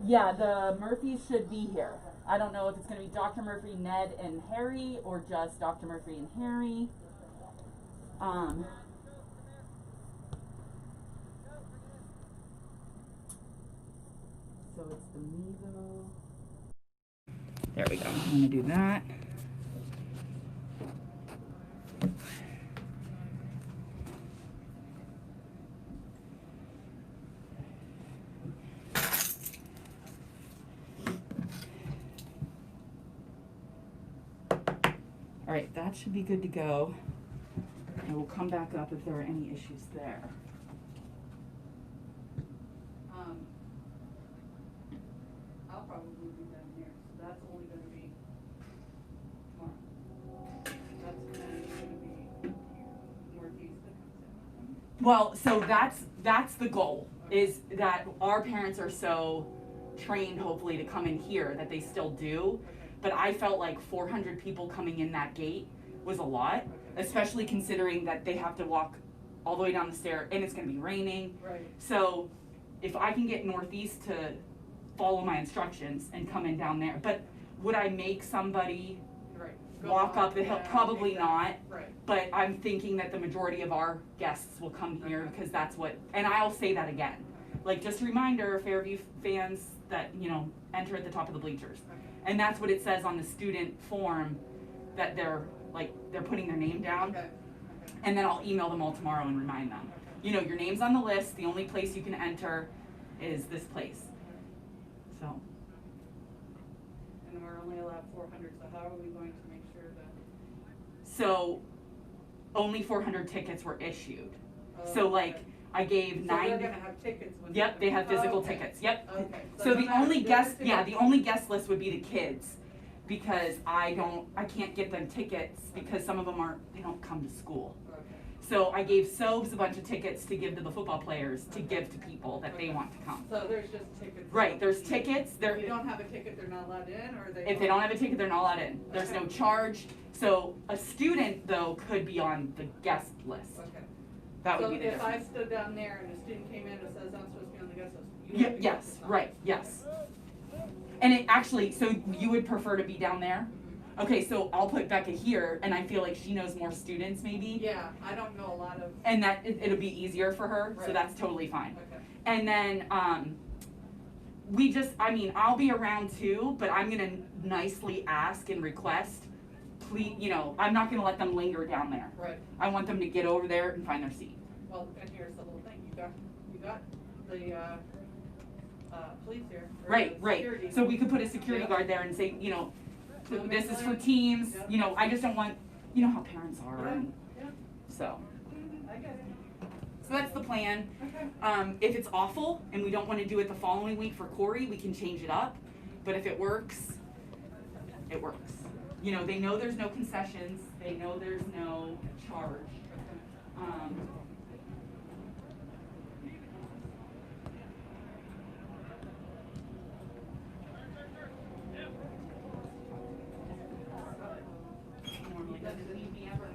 Yeah, the Murphys should be here. I don't know if it's going to be Dr. Murphy, Ned, and Harry, or just Dr. Murphy and Harry. So it's the Mevo. There we go. I'm going to do that. All right, that should be good to go. And we'll come back up if there are any issues there. I'll probably be down here, so that's only gonna be tomorrow. That's only gonna be northeast that comes in. Well, so that's the goal, is that our parents are so trained, hopefully, to come in here that they still do. But I felt like 400 people coming in that gate was a lot, especially considering that they have to walk all the way down the stair and it's going to be raining. Right. So if I can get Northeast to follow my instructions and come in down there, but would I make somebody walk up the hill? Probably not. Right. But I'm thinking that the majority of our guests will come here because that's what, and I'll say that again. Like, just a reminder, Fairview fans, that, you know, enter at the top of the bleachers. And that's what it says on the student form, that they're putting their name down. Okay. And then I'll email them all tomorrow and remind them. You know, your name's on the list. The only place you can enter is this place. So. And we're only allowed 400, so how are we going to make sure that? So, only 400 tickets were issued. Oh, So, like, okay. I gave So 90. they're gonna have tickets when Yep, they have physical okay. tickets. Yep. Okay. So the only guest, tickets. yeah, the only guest list would be the kids, because I can't get them tickets because some of them they don't come to school. Okay. So I gave Sobes a bunch of tickets to give to the football players, to give to people that they want to come. So there's just tickets. Right, there's tickets. If you don't have a ticket, they're not allowed in, or If they don't have a ticket, they're not allowed in. There's no charge. So a student, though, could be on the guest list. Okay. That would so be the if I difference. stood down there and a student came in and says I'm supposed to be on the guest list, Yeah, yes, right, yes. And it actually, so you would prefer to be down there? Okay, so I'll put Becca here, and I feel like she knows more students maybe. Yeah, I don't know a lot of. And that it'll be easier for her, so Right. that's totally fine. Okay. And then I'll be around too, but I'm gonna nicely ask and request, please, you know, I'm not gonna let them linger down there. Right. I want them to get over there and find their seat. Well, and here's the little thing. You got the police here. or Right, the right. security. So we could put a security Yeah. guard there and say, you know, Wanna this make is for lane? teams, Yeah. you know, I just don't want, you know how parents are. Yeah, And yeah, so I get it. that's the plan. Okay. If it's awful and we don't want to do it the following week for Corey, we can change it up. But if it works, it works. You know, they know there's no concessions. They know there's no charge. Normally doesn't leave me ever.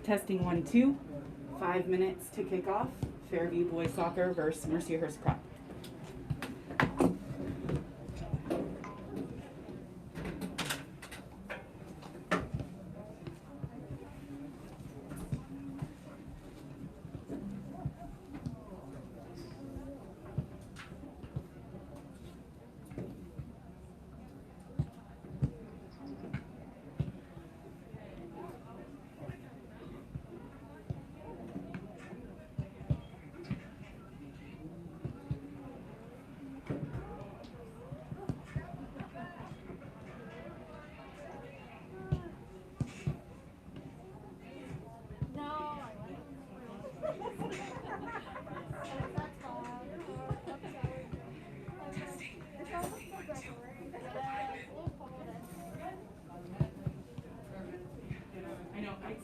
Testing 1, 2. 5 minutes to kick off. Fairview boys soccer versus Mercyhurst Prep.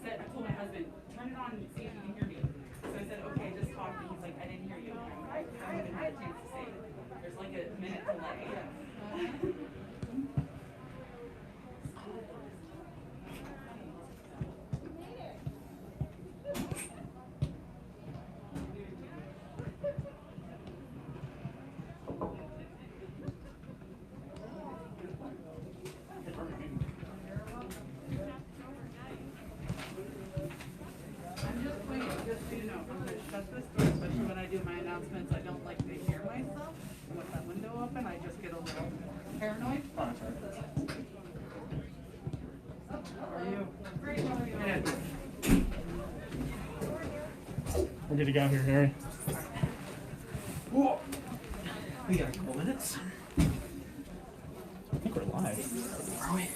I told my husband, turn it on and see if you can hear me. So I said, okay, just talk. And he's like, I didn't hear you. I haven't even had a chance to say it. There's like a minute delay. Especially when I do my announcements, I don't like to hear myself. And with that window open, I just get a little paranoid. How are you? Great, how are you? Yeah. We're good to go here, Harry. Whoa. We got a couple minutes. I think we're live. Are we?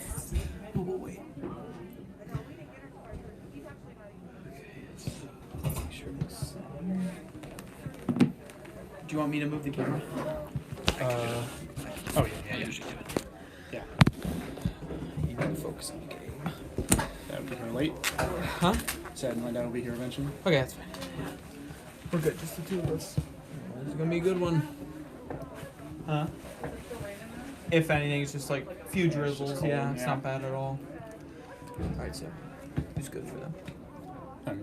Oh, we'll wait. Make sure this. Do you want me to move the camera? Oh yeah. Usually do it. Yeah. You need to focus on the game. That'll be here late. Huh? Said my dad will be here eventually. Okay, that's fine. We're good, just the two of us. This is gonna be a good one. Huh? If anything, it's just like a few drizzles. Yeah, it's not bad at all. Alright, so who's good for them?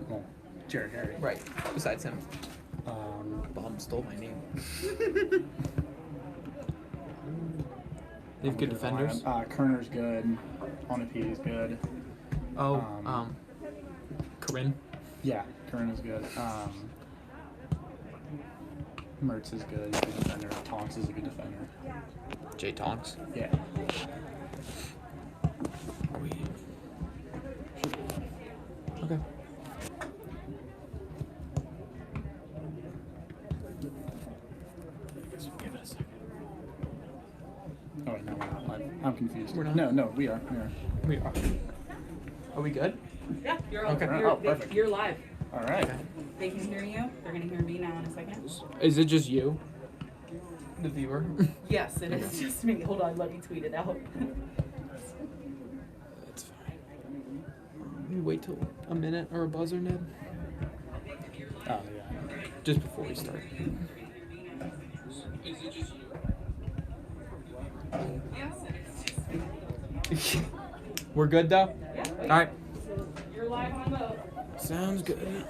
Well, Jared Harry. Right. Besides him. Bum stole my name. They have good defenders. Kerner's good. Onapi's good. Oh, Corinne. Yeah, Kerner's good. Mertz is good. He's a good defender. Tonks is a good defender. Jay Tonks. Yeah. Are we? Okay. Give it a second. Oh wait, no, we're not live. I'm confused. We're not? No, we are. We are. Are we good? Yeah, you're Okay. Perfect. You're live. All right. Okay. They can hear you. They're gonna hear me now in a second. Is it just you? The viewer? Yes, it is just me. Hold on, let me tweet it out. That's fine. We wait till a minute or a buzzer, Ned? Oh yeah. Just before we start. Yes, it is just me. We're good though? Yeah. Alright. You're live on both. Sounds good.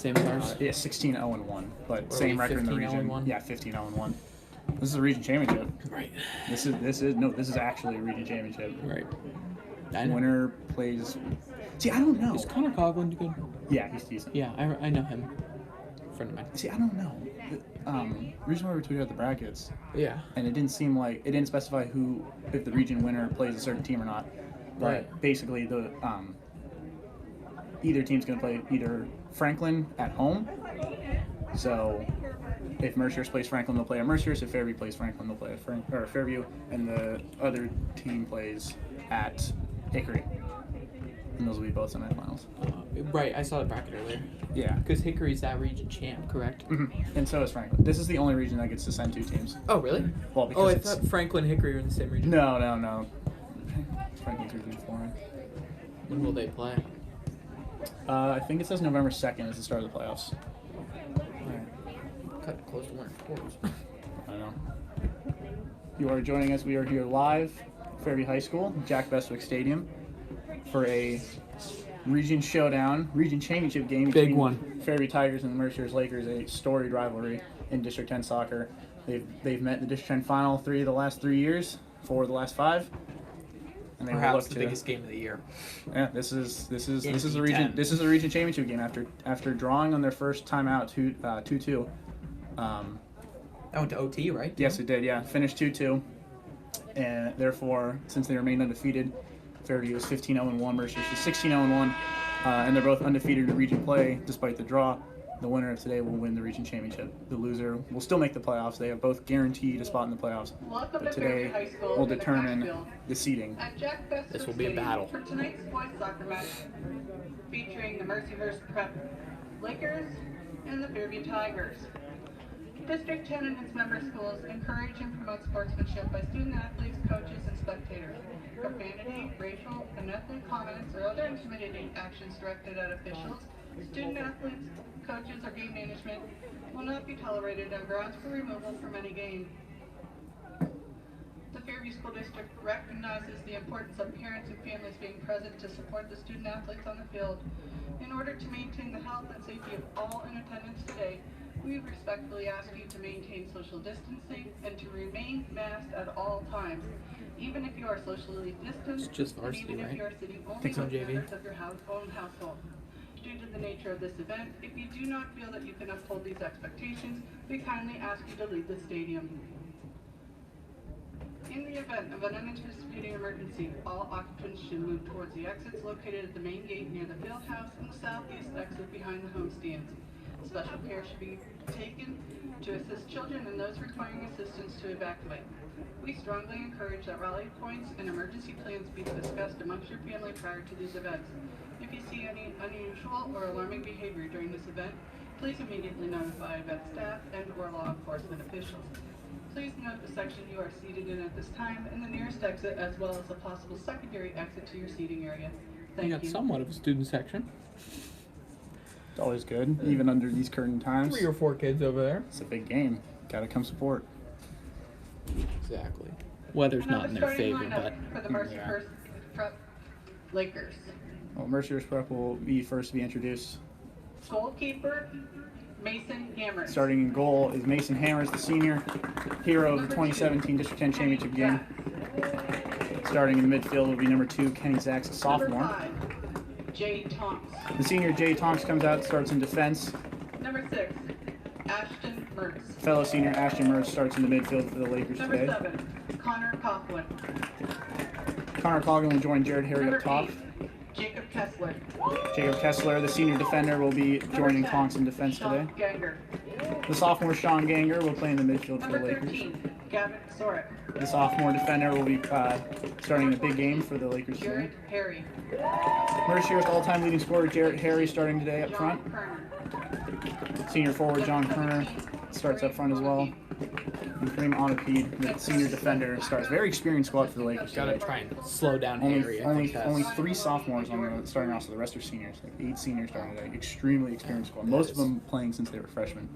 same as ours. Yeah, 16-0-1, but What are same we, record in the 15-0-1? region. Yeah, 15-0-1. This is a region championship. Right. This is actually a region championship. Right. I know. Winner plays. See, I don't know. Is Connor Coughlin good? Yeah, he's decent. Yeah, I know him. Friend of mine. See, I don't know. Reason why we tweeted out the brackets, Yeah. and it didn't seem like it didn't specify who, if the region winner plays a certain team or not. But Right. basically, the either team's gonna play either Franklin at home. So if Mercier plays Franklin, they'll play at Mercier. If Fairview plays Franklin, they'll play at Fairview, and the other team plays at Hickory. And those will be both semifinals. Right, I saw the bracket earlier. Yeah. Because Hickory's that region champ, correct? hmm And so is Franklin. This is the only region that gets to send 2 teams. Oh, really? Well, because Oh, I it's thought Franklin and Hickory were in the same region. no. Franklin's region 4. When will they play? I think it says November 2nd is the start of the playoffs. Cut it close to winter quarters. I know. You are joining us. We are here live, Fairview High School, Jack Bestwick Stadium, for a region showdown, region championship game Big between one. Fairview Tigers and the Mercier's Lakers, a storied rivalry in District 10 soccer. They've met in the District 10 final 3 of the last 3 years, 4 of the last 5. And they will Perhaps look the to, biggest game of the year. Yeah, this is a region D10. this is a region championship game after drawing on their first time out 2-2. That went to OT, right? Yes, it did. Yeah, finished 2-2, and therefore, since they remained undefeated, Fairview is 15-0-1, Mercer is 16-0-1, and they're both undefeated in region play despite the draw. The winner of today will win the region championship. The loser will still make the playoffs. They have both guaranteed a spot in the playoffs. Welcome But to Fairview High today School will in the determine Cracksfield. the seeding. At Jack Bestwick This will be a Stadium battle. for tonight's boys soccer match, featuring the Mercyverse Prep Lakers and the Fairview Tigers. District 10 and its member schools encourage and promote sportsmanship by student athletes, coaches, and spectators. Profanity, racial, and ethnic comments, or other intimidating actions directed at officials, student athletes, coaches, or game management will not be tolerated on grounds for removal from any game. The Fairview School District recognizes the importance of parents and families being present to support the student athletes on the field. In order to maintain the health and safety of all in attendance today, we respectfully ask you to maintain social distancing and to remain masked at all times, even if you are socially distanced, It's just and varsity, even if right? you are sitting only Think so, with JV. members of your own household. Due to the nature of this event, if you do not feel that you can uphold these expectations, we kindly ask you to leave the stadium. In the event of an unanticipated emergency, all occupants should move towards the exits located at the main gate near the field house and the southeast exit behind the home stands. Special care should be taken to assist children and those requiring assistance to evacuate. We strongly encourage that rally points and emergency plans be discussed amongst your family prior to these events. If you see any unusual or alarming behavior during this event, please immediately notify event staff and or law enforcement officials. Please note the section you are seated in at this time and the nearest exit, as well as a possible secondary exit to your seating area. Thank You you. got somewhat of a student section. It's always good, even under these current times. 3 or 4 kids over there. It's a big game. Gotta come support. Exactly. Weather's Now not in the their starting favor, lineup but for the Mercyverse Prep Lakers. Well, Mercier's Prep will be first to be introduced. Goalkeeper, Mason Hammers. Starting in goal is Mason Hammers, the senior hero of the 2017 District 10 championship game. Starting in the midfield will be number 2, Kenny Zacks, a sophomore. Number 5, Jay Tonks. The senior Jay Tonks comes out, starts in defense. Number 6, Ashton Mertz. Fellow senior Ashton Mertz starts in the midfield for the Lakers Number today. 7, Connor Coughlin. Connor Coughlin will join Jared Harry Number up top. 8, Jacob Kessler. Jacob Kessler, the senior defender, will be joining Number 10, Tonks in defense Sean today. Ganger. The sophomore Sean Ganger will play in the midfield for Number the Lakers. 13, Gavin Sorek. The sophomore defender will be starting the big game for the Lakers today. Jared Harry. Mercier's all-time leading scorer Jarrett Harry starting today up front. John Kerner. Senior forward John Kerner starts up front as well. And Kareem Onapede, the senior defender, starts. Very experienced squad for the Lakers gotta today. try and slow down Only, Harry. I only, think that's- only 3 sophomores on the starting roster. The rest are seniors. Like 8 seniors starting today. Extremely experienced squad. Most of them playing since they were freshmen.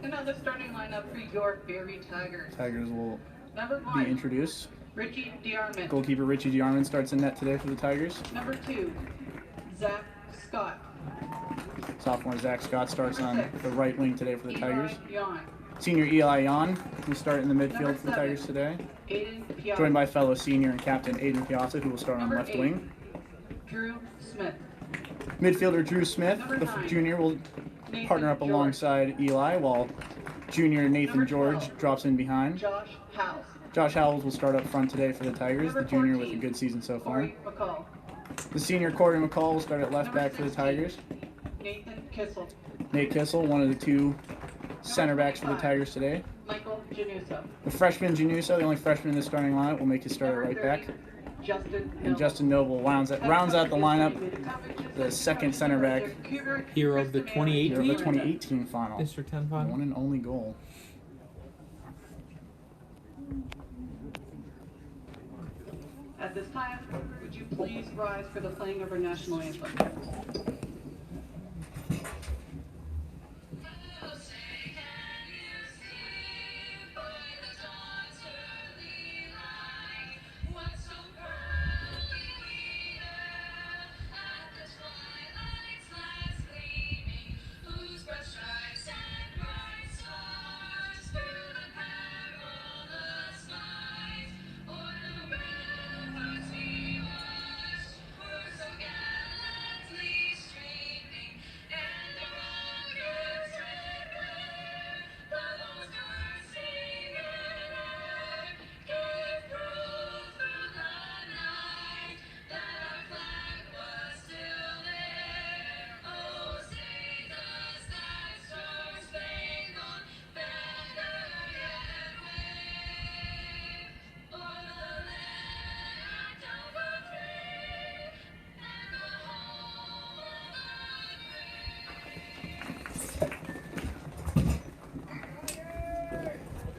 And now the starting lineup for your Fairview Tigers. Tigers will Number be 1, introduced. Richie DeArmond. Goalkeeper Richie DeArmond starts in net today for the Tigers. Number 2, Zach Scott. Sophomore Zach Scott starts on the right wing today for the Tigers. Eli Yon. Senior Eli Yon will start in the midfield Number for the 7, Tigers today, Aiden Piazza. joined by fellow senior and captain Aiden Piazza, who will start on Number left 8, wing. Drew Smith. Midfielder Drew Smith, Number the 9, junior, will Nathan partner up George. alongside Eli, while junior Nathan Number George 12, drops in behind. Josh House. Josh Howells will start up front today for the Tigers, the Number junior with a 14, good season so far. Corey McCall. The senior Corey McCall will start at left Number back for the 16, Tigers. Nathan Kissel. Nate Kissel, one of the two center backs for the Tigers today. Michael Januso. The freshman Januso, the only freshman in the starting lineup, will make his start at Number right back. 30, Justin And Noble. Justin Noble rounds out the lineup, the second center back Hero of the here of 2018 the 2018 final. District 10 final. One and only goal. At this time, would you please rise for the playing of our national anthem?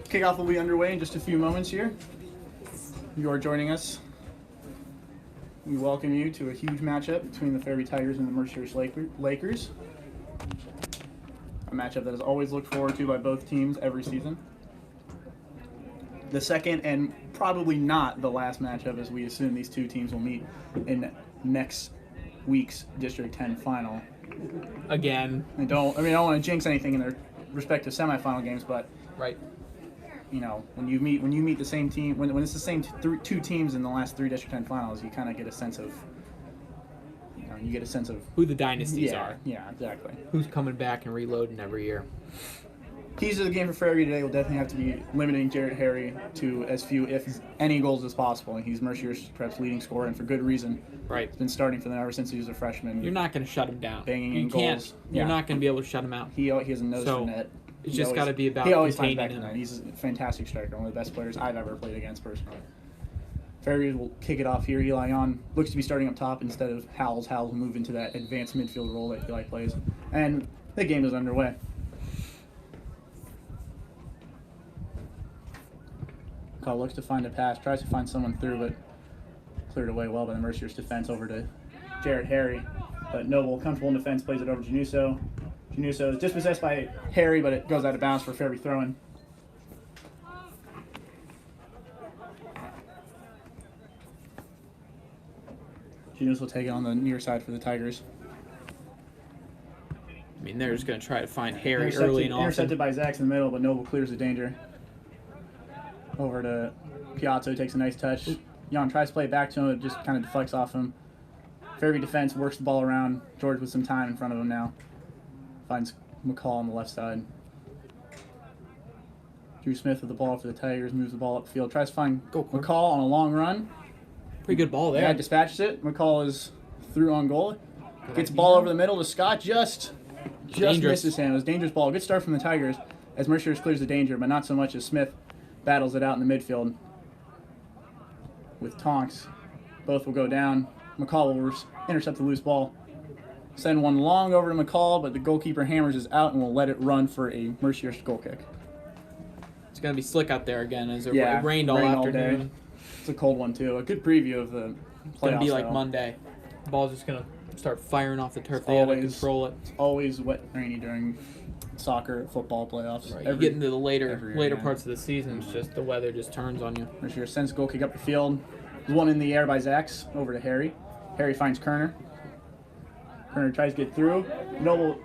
Kickoff will be underway in just a few moments here. You are joining us. We welcome you to a huge matchup between the Fairview Tigers and the Mercyhurst Lakers. A matchup that is always looked forward to by both teams every season. The second and probably not the last matchup, as we assume these two teams will meet in next week's District 10 final. Again. I don't want to jinx anything in their respective semifinal games, but Right. you know, when you meet the same team, when it's the same two teams in the last 3 District 10 finals, you kind of get a sense of, Who the dynasties yeah, are. yeah, exactly. Who's coming back and reloading every year. Keys to the game for Fairview today will definitely have to be limiting Jared Harry to as few, if any, goals as possible. And he's Mercyhurst's perhaps leading scorer, and for good reason. Right. He's been starting for them ever since he was a freshman. You're not going to shut him down. Banging you in can't. goals. You're Yeah. not going to be able to shut him out. He has a nose So, for net. It's just got to be about He always finds back containing to him. net. He's a fantastic striker, one of the best players I've ever played against personally. Fairview will kick it off here. Eli on looks to be starting up top instead of Howells. Howells will move into that advanced midfield role that Eli plays. And the game is underway. Call looks to find a pass, tries to find someone through, but cleared away well by the Mercyhurst defense over to Jared Harry. But Noble, comfortable in defense, plays it over to Januso. Januso is dispossessed by Harry, but it goes out of bounds for Fairview throw-in. Januso will take it on the near side for the Tigers. I mean, they're just going to try to find Harry early and often. Intercepted by Zach in the middle, but Noble clears the danger. Over to Piazza, who takes a nice touch. Jan tries to play it back to him, it just kind of deflects off him. Fairview defense works the ball around. George with some time in front of him now. Finds McCall on the left side. Drew Smith with the ball for the Tigers, moves the ball upfield. Tries to find McCall on a long run. Pretty good ball there. Yeah, dispatches it. McCall is through on goal. Gets the ball over the middle to Scott. Just misses him. It was a dangerous ball. Good start from the Tigers as Mercyhurst clears the danger, but not so much as Smith battles it out in the midfield with Tonks. Both will go down. McCall will intercept the loose ball. Send one long over to McCall, but the goalkeeper hammers is out and will let it run for a Mercyhurst goal kick. It's going to be slick out there again as it Yeah, rained all afternoon. day. It's a cold one, too. A good preview of the playoffs. It's going to be like though. Monday. The ball's just going to start firing off the turf. They got to control it. It's always wet and rainy during soccer, football playoffs. Right. You get into the later year, parts of the season, it's just the weather just turns on you. Mercyhurst sends goal kick up the field. There's one in the air by Zax over to Harry. Harry finds Kerner. Kerner tries to get through. Noble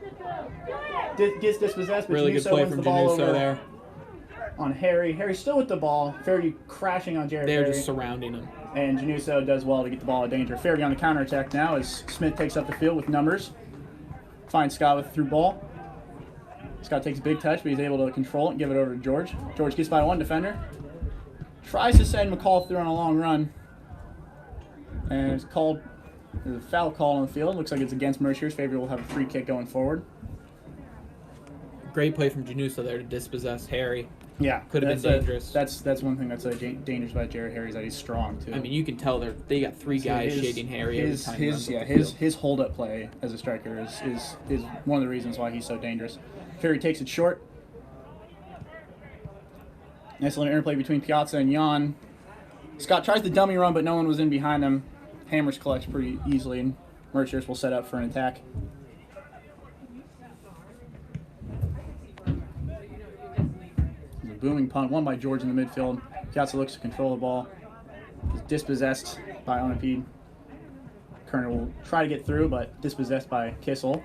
Gets dispossessed, but Really good Januso play wins from the ball Januso over there. on Harry. Harry's still with the ball. Fairview crashing on Jared They're Harry. just surrounding him. And Januso does well to get the ball out of danger. Fairview on the counterattack now as Smith takes up the field with numbers. Finds Scott with a through ball. Scott takes a big touch, but he's able to control it and give it over to George. George gets by one defender. Tries to send McCall through on a long run. And it's called, there's a foul call on the field. Looks like it's against Mercier's. Fairview will have a free kick going forward. Great play from Januso there to dispossess Harry. Yeah. Could have been dangerous. That's one thing that's dangerous about Jared Harry is that he's strong, too. I mean, you can tell they got three guys shading Harry every time he runs up the field. His hold-up play as a striker is one of the reasons why he's so dangerous. Harry takes it short. Nice little interplay between Piazza and Jan. Scott tries the dummy run, but no one was in behind him. Hammers collects pretty easily, and Merciers will set up for an attack. There's a booming punt, won by George in the midfield. Piazza looks to control the ball. He's dispossessed by Onapede. Kerner will try to get through, but dispossessed by Kissel.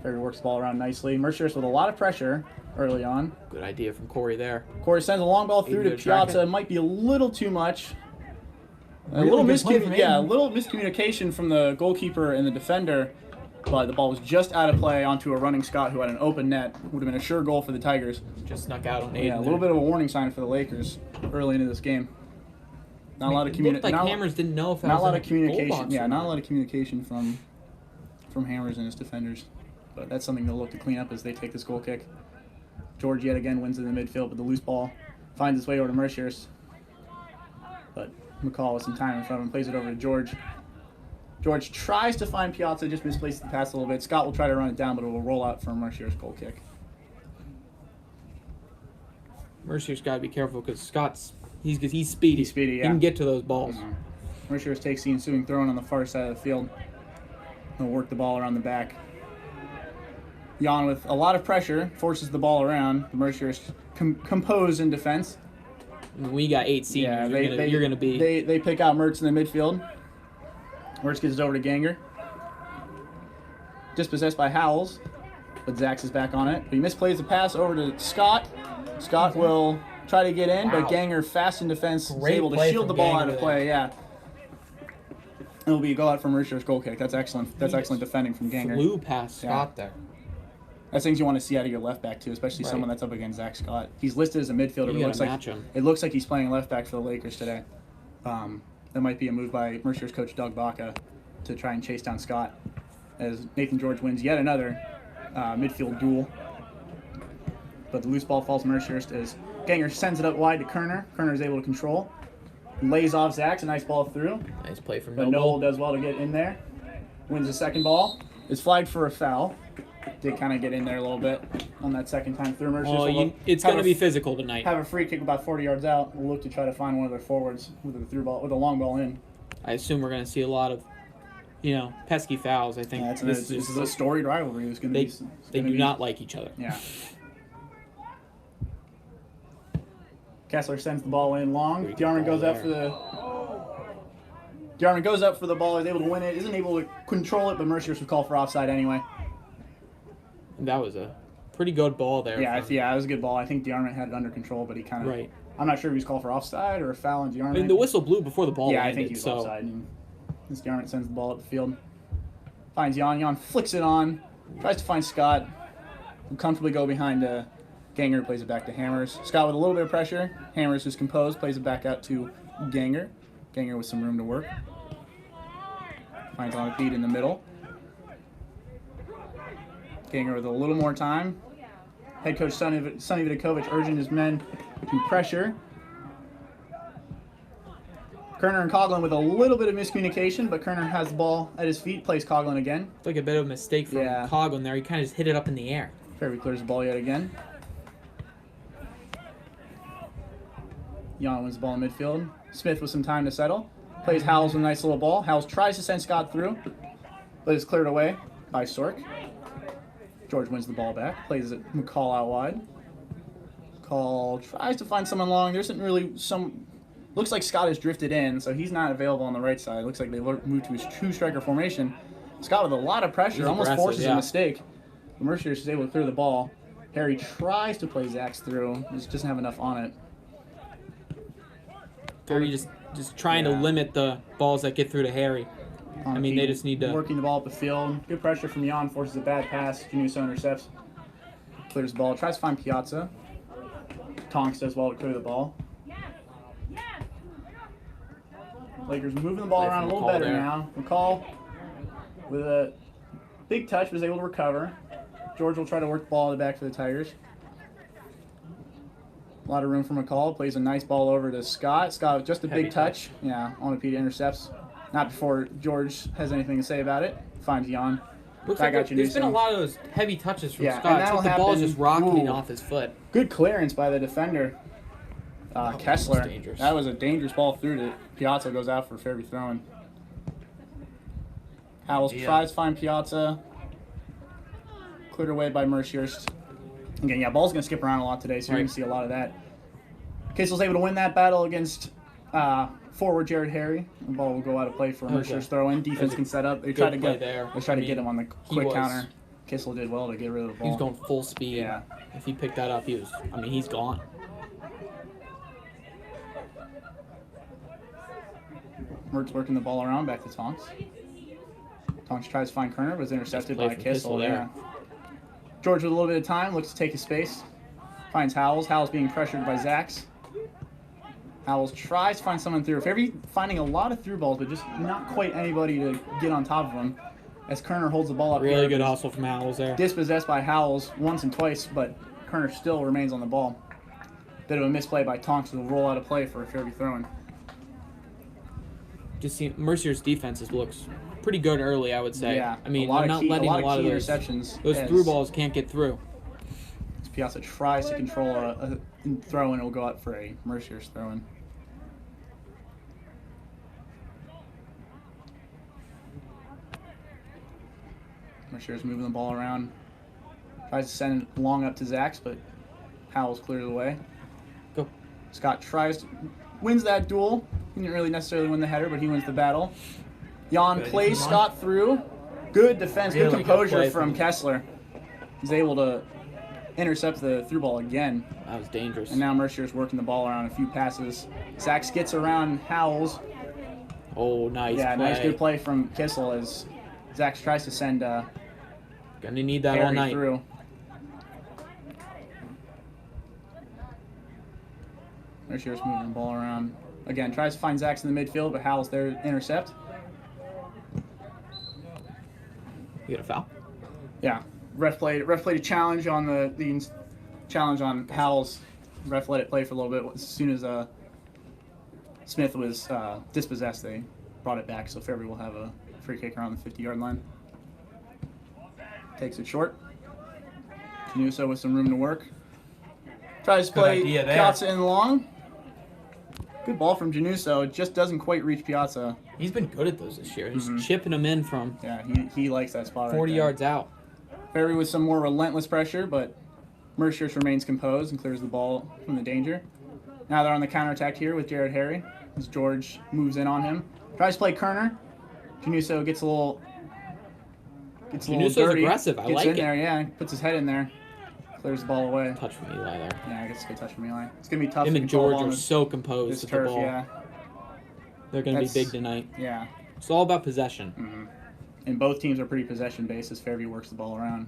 Fairview works the ball around nicely. Merciers with a lot of pressure early on. Good idea from Corey there. Corey sends a long ball through to Able to track Piazza. it. It might be a little too much. A Really little good play from a him. little miscommunication from the goalkeeper and the defender, but the ball was just out of play onto a running Scott who had an open net. Would have been a sure goal for the Tigers. Just snuck out on Aiden. Yeah, a little bit of a warning sign for the Lakers early into this game. Not a lot of It looked like communication. Hammers didn't know if that Not a was lot in of the communication. goal box Yeah, or not a lot of communication from Hammers and his defenders. But that's something they'll look to clean up as they take this goal kick. George yet again wins in the midfield, but the loose ball finds its way over to Merciers. But McCall with some time in front of him plays it over to George. George tries to find Piazza, just misplaces the pass a little bit. Scott will try to run it down, but it will roll out for Mercier's goal kick. Mercier's got to be careful because he's speedy. He's speedy, He yeah. can get to those balls. Merciers takes the ensuing throw in on the far side of the field. He'll work the ball around the back. Jan with a lot of pressure forces the ball around. The Merciers compose in defense. When you got 8 seniors, you're gonna be. They pick out Mertz in the midfield. Mertz gets it over to Ganger. Dispossessed by Howells, but Zax is back on it. But he misplays the pass over to Scott. Scott will try to get in, but Ganger, fast in defense, is Great able to play shield the from ball Ganger out of there. play. Yeah. It'll be a go out for Mercier's goal kick. That's excellent. That's excellent defending from Ganger. Flew past Scott there. That's things you want to see out of your left back too, especially Right. someone that's up against Zach Scott. He's listed as a midfielder. You It looks gotta like match him. it looks like he's playing left back for the Lakers today. That might be a move by Mercier's coach Doug Baca to try and chase down Scott, as Nathan George wins yet another midfield duel. But the loose ball falls Mercier's as Ganger sends it up wide to Kerner. Kerner is able to control, lays off Zach. A nice ball through, Nice play from but Noble. Noel does well to get in there. Wins the second ball. Is flagged for a foul. Did kind of get in there a little bit on that second time through. Mercier's will It's have going to a- be physical tonight. have a free kick about 40 yards out. We'll look to try to find one of their forwards with a through ball, with a long ball in. I assume we're going to see a lot of, pesky fouls. I think Yeah, this this is a storied rivalry. It's going to they be. it's they gonna do be- not like each other. Yeah. Kessler sends the ball in long. Great Diarman ball goes up there. for the. Diarman goes up for the ball. Is able to win it. Isn't able to control it, but Mercier's would call for offside anyway. That was a pretty good ball there. Yeah, from- it was a good ball. I think Diarman had it under control, but he kind of. Right. I'm not sure if he was called for offside or a foul on Diarman. I mean, the whistle blew before the ball Yeah, I landed. think he was so offside. And this Diarman sends the ball up the field. Finds Jan. Jan flicks it on. Tries to find Scott. Will comfortably go behind Ganger, plays it back to Hammers. Scott with a little bit of pressure. Hammers is composed, plays it back out to Ganger. Ganger with some room to work. Finds on a feed in the middle. Ganger with a little more time. Head coach Sonny Vidakovic urging his men to pressure. Kerner and Coughlin with a little bit of miscommunication, but Kerner has the ball at his feet, plays Coughlin again. it's like a bit of a mistake from Yeah. Coughlin there. He kind of just hit it up in the air. Fairview clears the ball yet again. Jan wins the ball in midfield. Smith with some time to settle. Plays Howells with a nice little ball. Howells tries to send Scott through, but is cleared away by Sork. George wins the ball back. Plays it McCall out wide. McCall tries to find someone long. There isn't really some... Looks like Scott has drifted in, so he's not available on the right side. Looks like they moved to his two-striker formation. Scott with a lot of pressure, He's almost aggressive, forces yeah. a mistake. Mercier is able to clear the ball. Harry tries to play Zach's through, just doesn't have enough on it. They're just trying to limit the balls that get through to Harry. I mean, they just need to... Working the ball up the field. Good pressure from Jan, forces a bad pass. Januso intercepts. Clears the ball. Tries to find Piazza. Tonks does well to clear the ball. Lakers moving the ball around a little better now. McCall with a big touch was able to recover. George will try to work the ball to the back for the Tigers. A lot of room for McCall. Plays a nice ball over to Scott. Scott with just a big touch. Yeah, Onipita intercepts. Not before George has anything to say about it. Finds Jan. Looks like there's been a lot of those heavy touches from Scott. And Except the ball's just rocketing off his foot. Good clearance by the defender. Kessler. That was a dangerous ball through to Piazza. Goes out for Fairview throwing. Howells tries to find Piazza. Cleared away by Mercierst. Again, yeah, ball's going to skip around a lot today, so you're going to see a lot of that. Kissel's able to win that battle against forward Jared Harry. The ball will go out of play for Mercier's throw-in. Defense can set up. They try to get him on the quick counter. Kissel did well to get rid of the ball. He was going full speed. Yeah. If he picked that up, he's gone. Mertz working the ball around, back to Tonks. Tonks tries to find Kerner, but is intercepted by Kissel there. George with a little bit of time, looks to take his space. Finds Howells. Howells being pressured by Zachs. Howells tries to find someone through. Fairview finding a lot of through balls, but just not quite anybody to get on top of him. As Kerner holds the ball up. Really good hustle from Howells there. Dispossessed by Howells once and twice, but Kerner still remains on the ball. Bit of a misplay by Tonks will roll out of play for a Fairview throw-in. Just see Mercier's defenses looks pretty good early, I would say. Yeah, I mean, they're not letting a lot of those interceptions. Those through balls can't get through. Piazza tries to control a throw-in. It will go out for a Mercier's throw-in. Mercier's moving the ball around. Tries to send it long up to Zachs, but Howells clears the way. Go. Scott wins that duel. He didn't really necessarily win the header, but he wins the battle. Jan plays Scott through. Good defense, good composure from Kessler. He's able to intercept the through ball again. That was dangerous. And now Mercier's working the ball around a few passes. Zachs gets around Howells. Oh, nice play. Nice good play from Kissel as Zachs tries to send Gonna need that Harry all night. through. Mercier's moving the ball around. Again, tries to find Zachs in the midfield, but Howells there to intercept. You got a foul? Yeah. Ref played a challenge on the challenge on Howells. Ref let it play for a little bit. As soon as Smith was dispossessed, they brought it back, so Fairview will have a free kick around the 50-yard line. Takes it short. Januso with some room to work. Tries to play Piazza in long. Good ball from Januso. It just doesn't quite reach Piazza. He's been good at those this year. He's chipping them in from he likes that spot 40 yards out. Fairview with some more relentless pressure, but Mercier remains composed and clears the ball from the danger. Now they're on the counterattack here with Jared Harry as George moves in on him. Tries to play Kerner. Januso gets a little dirty. Aggressive. I gets like in it. there, yeah. Puts his head in there. Clears the ball away. Touch from Eli there. Yeah, I guess it's a good touch from Eli. It's going to be tough Him to and control George on are this so composed with the turf, ball. yeah. They're going to be big tonight. Yeah. It's all about possession. And both teams are pretty possession-based as Fairview works the ball around.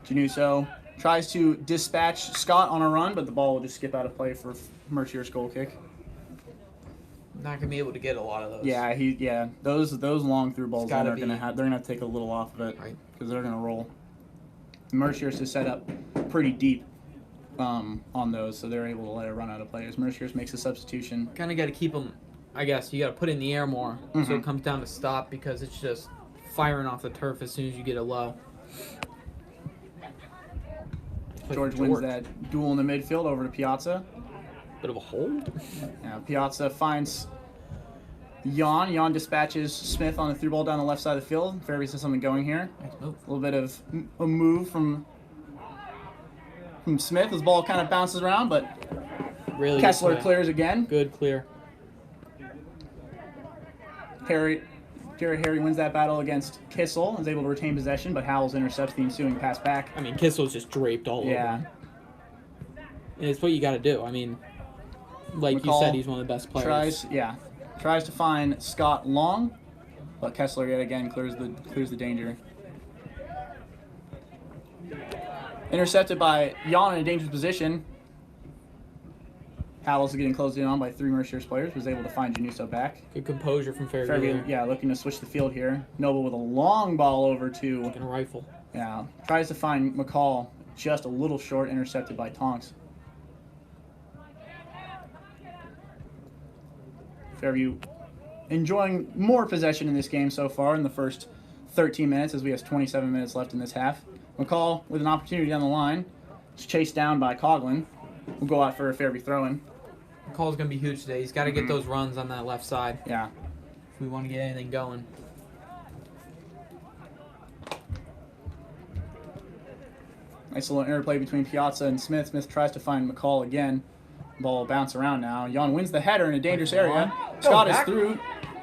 Januso tries to dispatch Scott on a run, but the ball will just skip out of play for Mercier's goal kick. Not gonna be able to get a lot of those. Yeah, those long through balls They're gonna have to take a little off of it because they're gonna roll. Mercier's is set up pretty deep on those, so they're able to let it run out of play. As Mercier's makes a substitution. Kind of got to keep them. I guess you got to put it in the air more, so it comes down to stop because it's just firing off the turf as soon as you get it low. George wins that duel in the midfield over to Piazza. Bit of a hold. Yeah, Piazza finds Jan. Jan dispatches Smith on the through ball down the left side of the field. Fairview has something going here. Nice move. A little bit of a move from Smith. His ball kind of bounces around, but Really Kessler clears again. Good clear. Harry Jared Harry wins that battle against Kissel, is able to retain possession, but Howells intercepts the ensuing pass back. I mean, Kissel's just draped all over him. And it's what you got to do. I mean, like McCall you said, he's one of the best players. Tries to find Scott Long, but Kessler yet again clears the danger. Intercepted by Jan in a dangerous position. Howells is getting closed in on by 3 Mercier's players. Was able to find Januso back. Good composure from Fairview. Fairview, looking to switch the field here. Noble with a long ball over to... And a rifle. Yeah, tries to find McCall, just a little short, intercepted by Tonks. Fairview enjoying more possession in this game so far in the first 13 minutes, as we have 27 minutes left in this half. McCall with an opportunity down the line. It's chased down by Coughlin. We'll go out for a Fairview throw-in. McCall's going to be huge today. He's got to get those runs on that left side. Yeah. If we want to get anything going. Nice little interplay between Piazza and Smith. Smith tries to find McCall again. Ball will bounce around now. Jan wins the header in a dangerous area. Scott is through.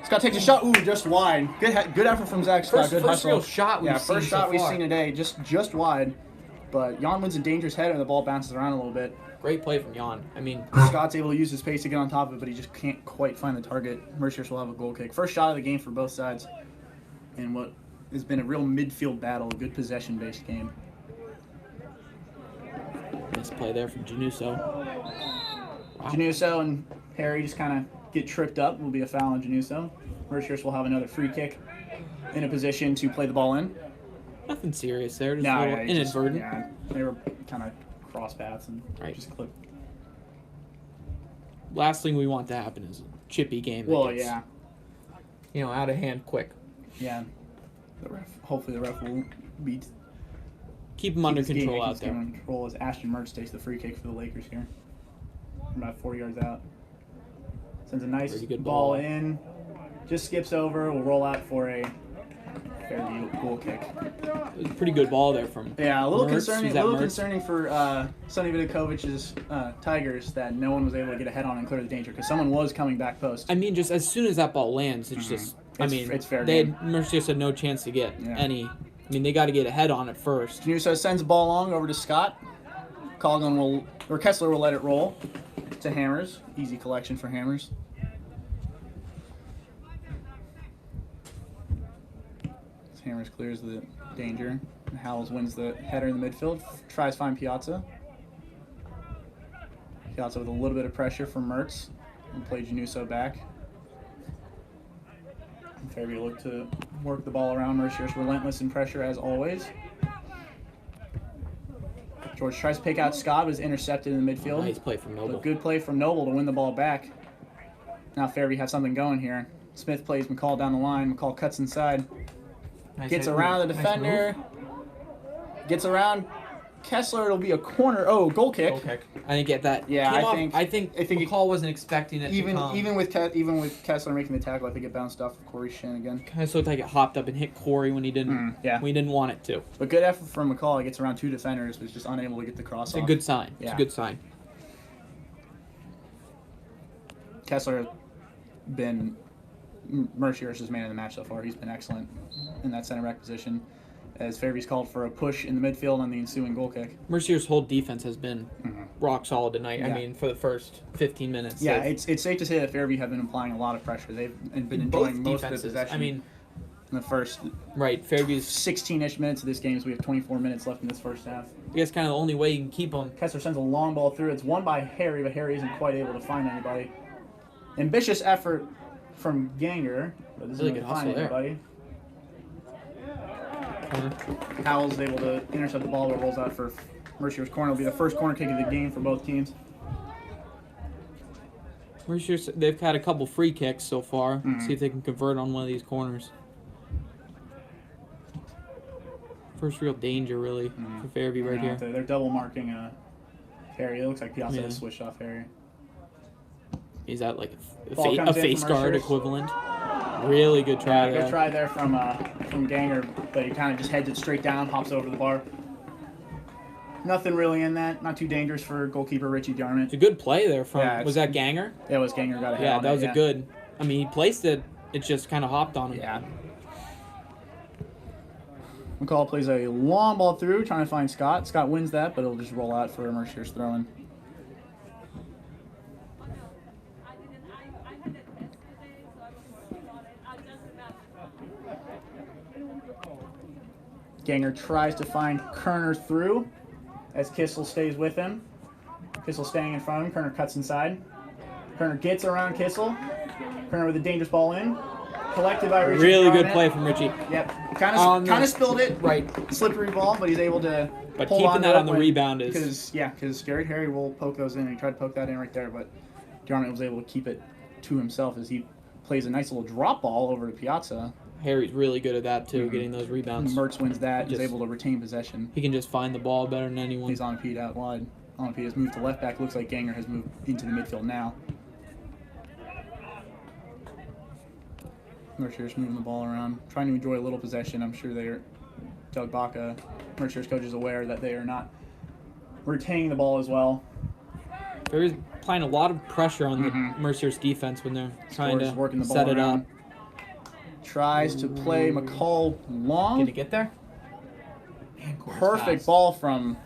Scott takes a shot. Ooh, just wide. Good effort from Zach Scott. Good First hustle. real shot we've seen first shot so we've far. seen today. Just wide. But Jan wins a dangerous header and the ball bounces around a little bit. Great play from Jan. I mean, Scott's able to use his pace to get on top of it, but he just can't quite find the target. Merciers will have a goal kick. First shot of the game for both sides in what has been a real midfield battle, a good possession-based game. nice play there from Januso. Wow. Januso and Harry just kind of get tripped up. Will be a foul on Januso. Merciers will have another free kick in a position to play the ball in. Nothing serious there. Just a little inadvertent. They were kind of cross paths and just clipped. Last thing we want to happen is a chippy game. That gets, out of hand quick. Yeah. Hopefully the ref will keep him under control out there. Under control as Ashton Mertz takes the free kick for the Lakers here. From about 4 yards out. Sends a nice ball in. Just skips over. Will roll out for a Fairview goal kick. It was a pretty good ball there from a little Mertz. concerning. A little concerning for Sonny Vidakovic's Tigers that no one was able to get a head on and clear the danger because someone was coming back post. I mean, just as soon as that ball lands, it's just. It's fair game. Merciers had no chance to get any. I mean, they got to get a head on it first. Januso sends the ball long over to Scott. Kessler will let it roll to Hammers. Easy collection for Hammers. Hammers clears the danger. Howells wins the header in the midfield. Tries to find Piazza. Piazza with a little bit of pressure from Mertz. And play Januso back. Fairview look to work the ball around. Mercier's relentless in pressure as always. George tries to pick out Scott, but is intercepted in the midfield. Nice play from Noble. But good play from Noble to win the ball back. Now Fairview have something going here. Smith plays McCall down the line. McCall cuts inside. Gets around the defender. Gets around Kessler. It'll be a corner. Oh, goal kick. I didn't get that. Yeah, I think McCall wasn't expecting it to come. Even with Kessler making the tackle, I think it bounced off of Corey Shin again. Kind of looked like it hopped up and hit Corey when he didn't. When he didn't want it to. But good effort from McCall. He gets around 2 defenders, but is just unable to get the cross off. It's a good sign. Yeah. It's a good sign. Kessler has been Mercier's man of the match so far. He's been excellent in that center back position. As Fairview's called for a push in the midfield on the ensuing goal kick. Mercier's whole defense has been rock solid tonight. I mean, for the first 15 minutes. Yeah, it's safe to say that Fairview have been applying a lot of pressure. They've been enjoying most of the possession. I mean, in the first Fairview's 16-ish minutes of this game, so we have 24 minutes left in this first half. I guess kind of the only way you can keep them. Kessler sends a long ball through. It's won by Harry, but Harry isn't quite able to find anybody. Ambitious effort from Ganger, but isn't able to find anybody. Howells is able to intercept the ball, but rolls out for Mercier's corner. It'll be the first corner kick of the game for both teams. Mercier's, they've had a couple free kicks so far. See if they can convert on one of these corners. First real danger, really, for Fairview right here. They're double marking Harry. It looks like Piazza has switched off Harry. Is that like a face guard equivalent? Really good try there. Good try there from Ganger, but he kind of just heads it straight down, hops over the bar. Nothing really in that. Not too dangerous for goalkeeper Richie Jarman. It's a good play there from. Was that Ganger? Yeah, it was Ganger. Got a head Yeah, on that was it, a good. I mean, he placed it. It just kind of hopped on him. Yeah, McCall plays a long ball through, trying to find Scott. Scott wins that, but it'll just roll out for Mercier's throw-in. Ganger tries to find Kerner through as Kissel stays with him. Kissel staying in front of him. Kerner cuts inside. Kerner gets around Kissel. Kerner with a dangerous ball in. Collected by Richie. Really good play from Richie. Yep. Kind of spilled it. Right. Slippery ball, but he's able to But hold keeping on that to on it the rebound is... because Garrett Harry will poke those in. He tried to poke that in right there, but Garment was able to keep it to himself as he plays a nice little drop ball over to Piazza. Harry's really good at that, too, getting those rebounds. Mertz wins that. He's able to retain possession. He can just find the ball better than anyone. He's on Pete out wide. On Pete has moved to left back. Looks like Ganger has moved into the midfield now. Mercier's moving the ball around, trying to enjoy a little possession. I'm sure Doug Baca, Mercier's coach, is aware that they are not retaining the ball as well. They're applying a lot of pressure on the Mercier's defense when they're trying to working the ball set it around. up. Tries to play McCall long. Did it get there? Perfect ball from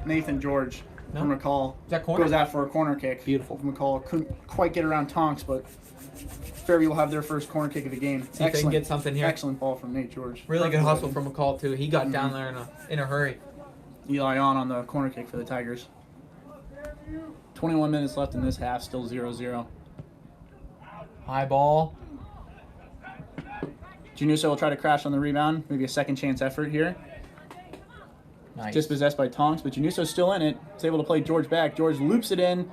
Nathan George from McCall. Is that corner? Goes out for a corner kick. Beautiful. McCall couldn't quite get around Tonks, but Fairview will have their first corner kick of the game. See if they can get something here. Excellent ball from Nate George. Really good hustle from McCall, too. He got down there in a hurry. Eli on the corner kick for the Tigers. 21 minutes left in this half, still 0-0. High ball. Januso will try to crash on the rebound. Maybe a second chance effort here. Nice. Dispossessed by Tonks, but Januso's still in it. He's able to play George back. George loops it in.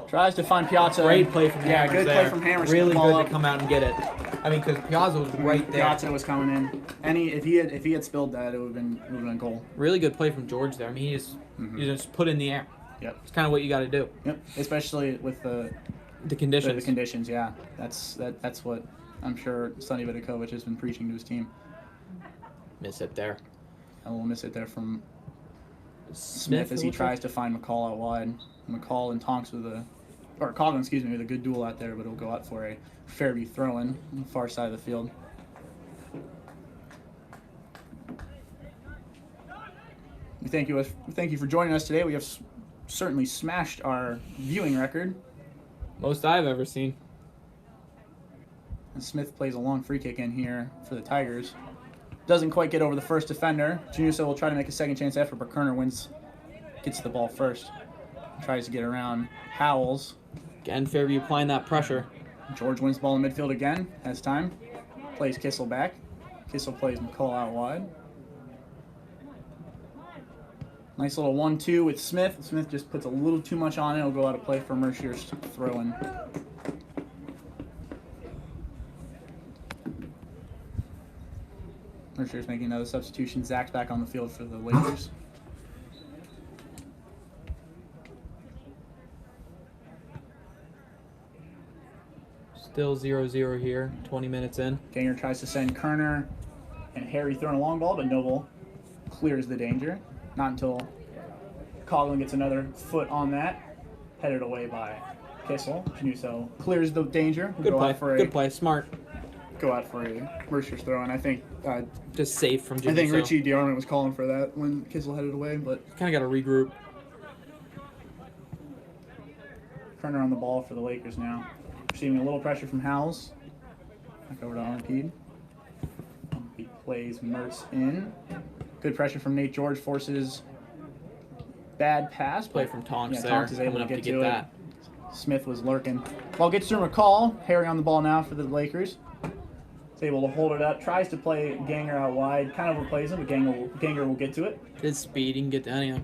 Tries to find Piazza. Great play from Hammers. Good there. play from Hammers. Really Ball good up. to come out and get it. I mean, because Piazza was right there. Piazza was coming in. If he had spilled that, it would have been a goal. Really good play from George there. I mean, he just put in the air. Yep. It's kind of what you got to do. Yep. Especially with the conditions. The conditions, yeah. That's what I'm sure Sonny Vidakovic has been preaching to his team. Miss it there. I will miss it there from Smith as he tries to find McCall out wide. McCall and Tonks with a good duel out there, but it'll go out for a Fairview throw-in on the far side of the field. We thank you for joining us today. We have certainly smashed our viewing record. Most I've ever seen. And Smith plays a long free kick in here for the Tigers. Doesn't quite get over the first defender. Januso will try to make a second chance effort, but Kerner gets the ball first. Tries to get around Howells. Again, Fairview applying that pressure. George wins the ball in midfield again. Has time. Plays Kissel back. Kissel plays McCall out wide. Nice little 1-2 with Smith. Smith just puts a little too much on it. It'll go out of play for Mercier's throw-in. Mercier's making another substitution. Zach's back on the field for the Lakers. Still 0-0 here, 20 minutes in. Ganger tries to send Kerner and Harry throwing a long ball, but Noble clears the danger. Not until Coughlin gets another foot on that. Headed away by Kissel. Januso clears the danger. Good play, smart. Go out for a Mercier's throw, and I think just safe from Januso. I think Richie DeArmond was calling for that when Kissel headed away, but kind of got to regroup. Kerner on the ball for the Lakers now. Receiving a little pressure from Howells. Back over to Armpede. Armpede plays Mertz in. Good pressure from Nate George, forces bad pass. Play from Tonks there. Tonks is able coming to up get that. Smith was lurking. Ball gets through McCall. Harry on the ball now for the Lakers. He's able to hold it up. Tries to play Ganger out wide. Kind of overplays him, but Ganger will get to it. Good speed. He can get down here.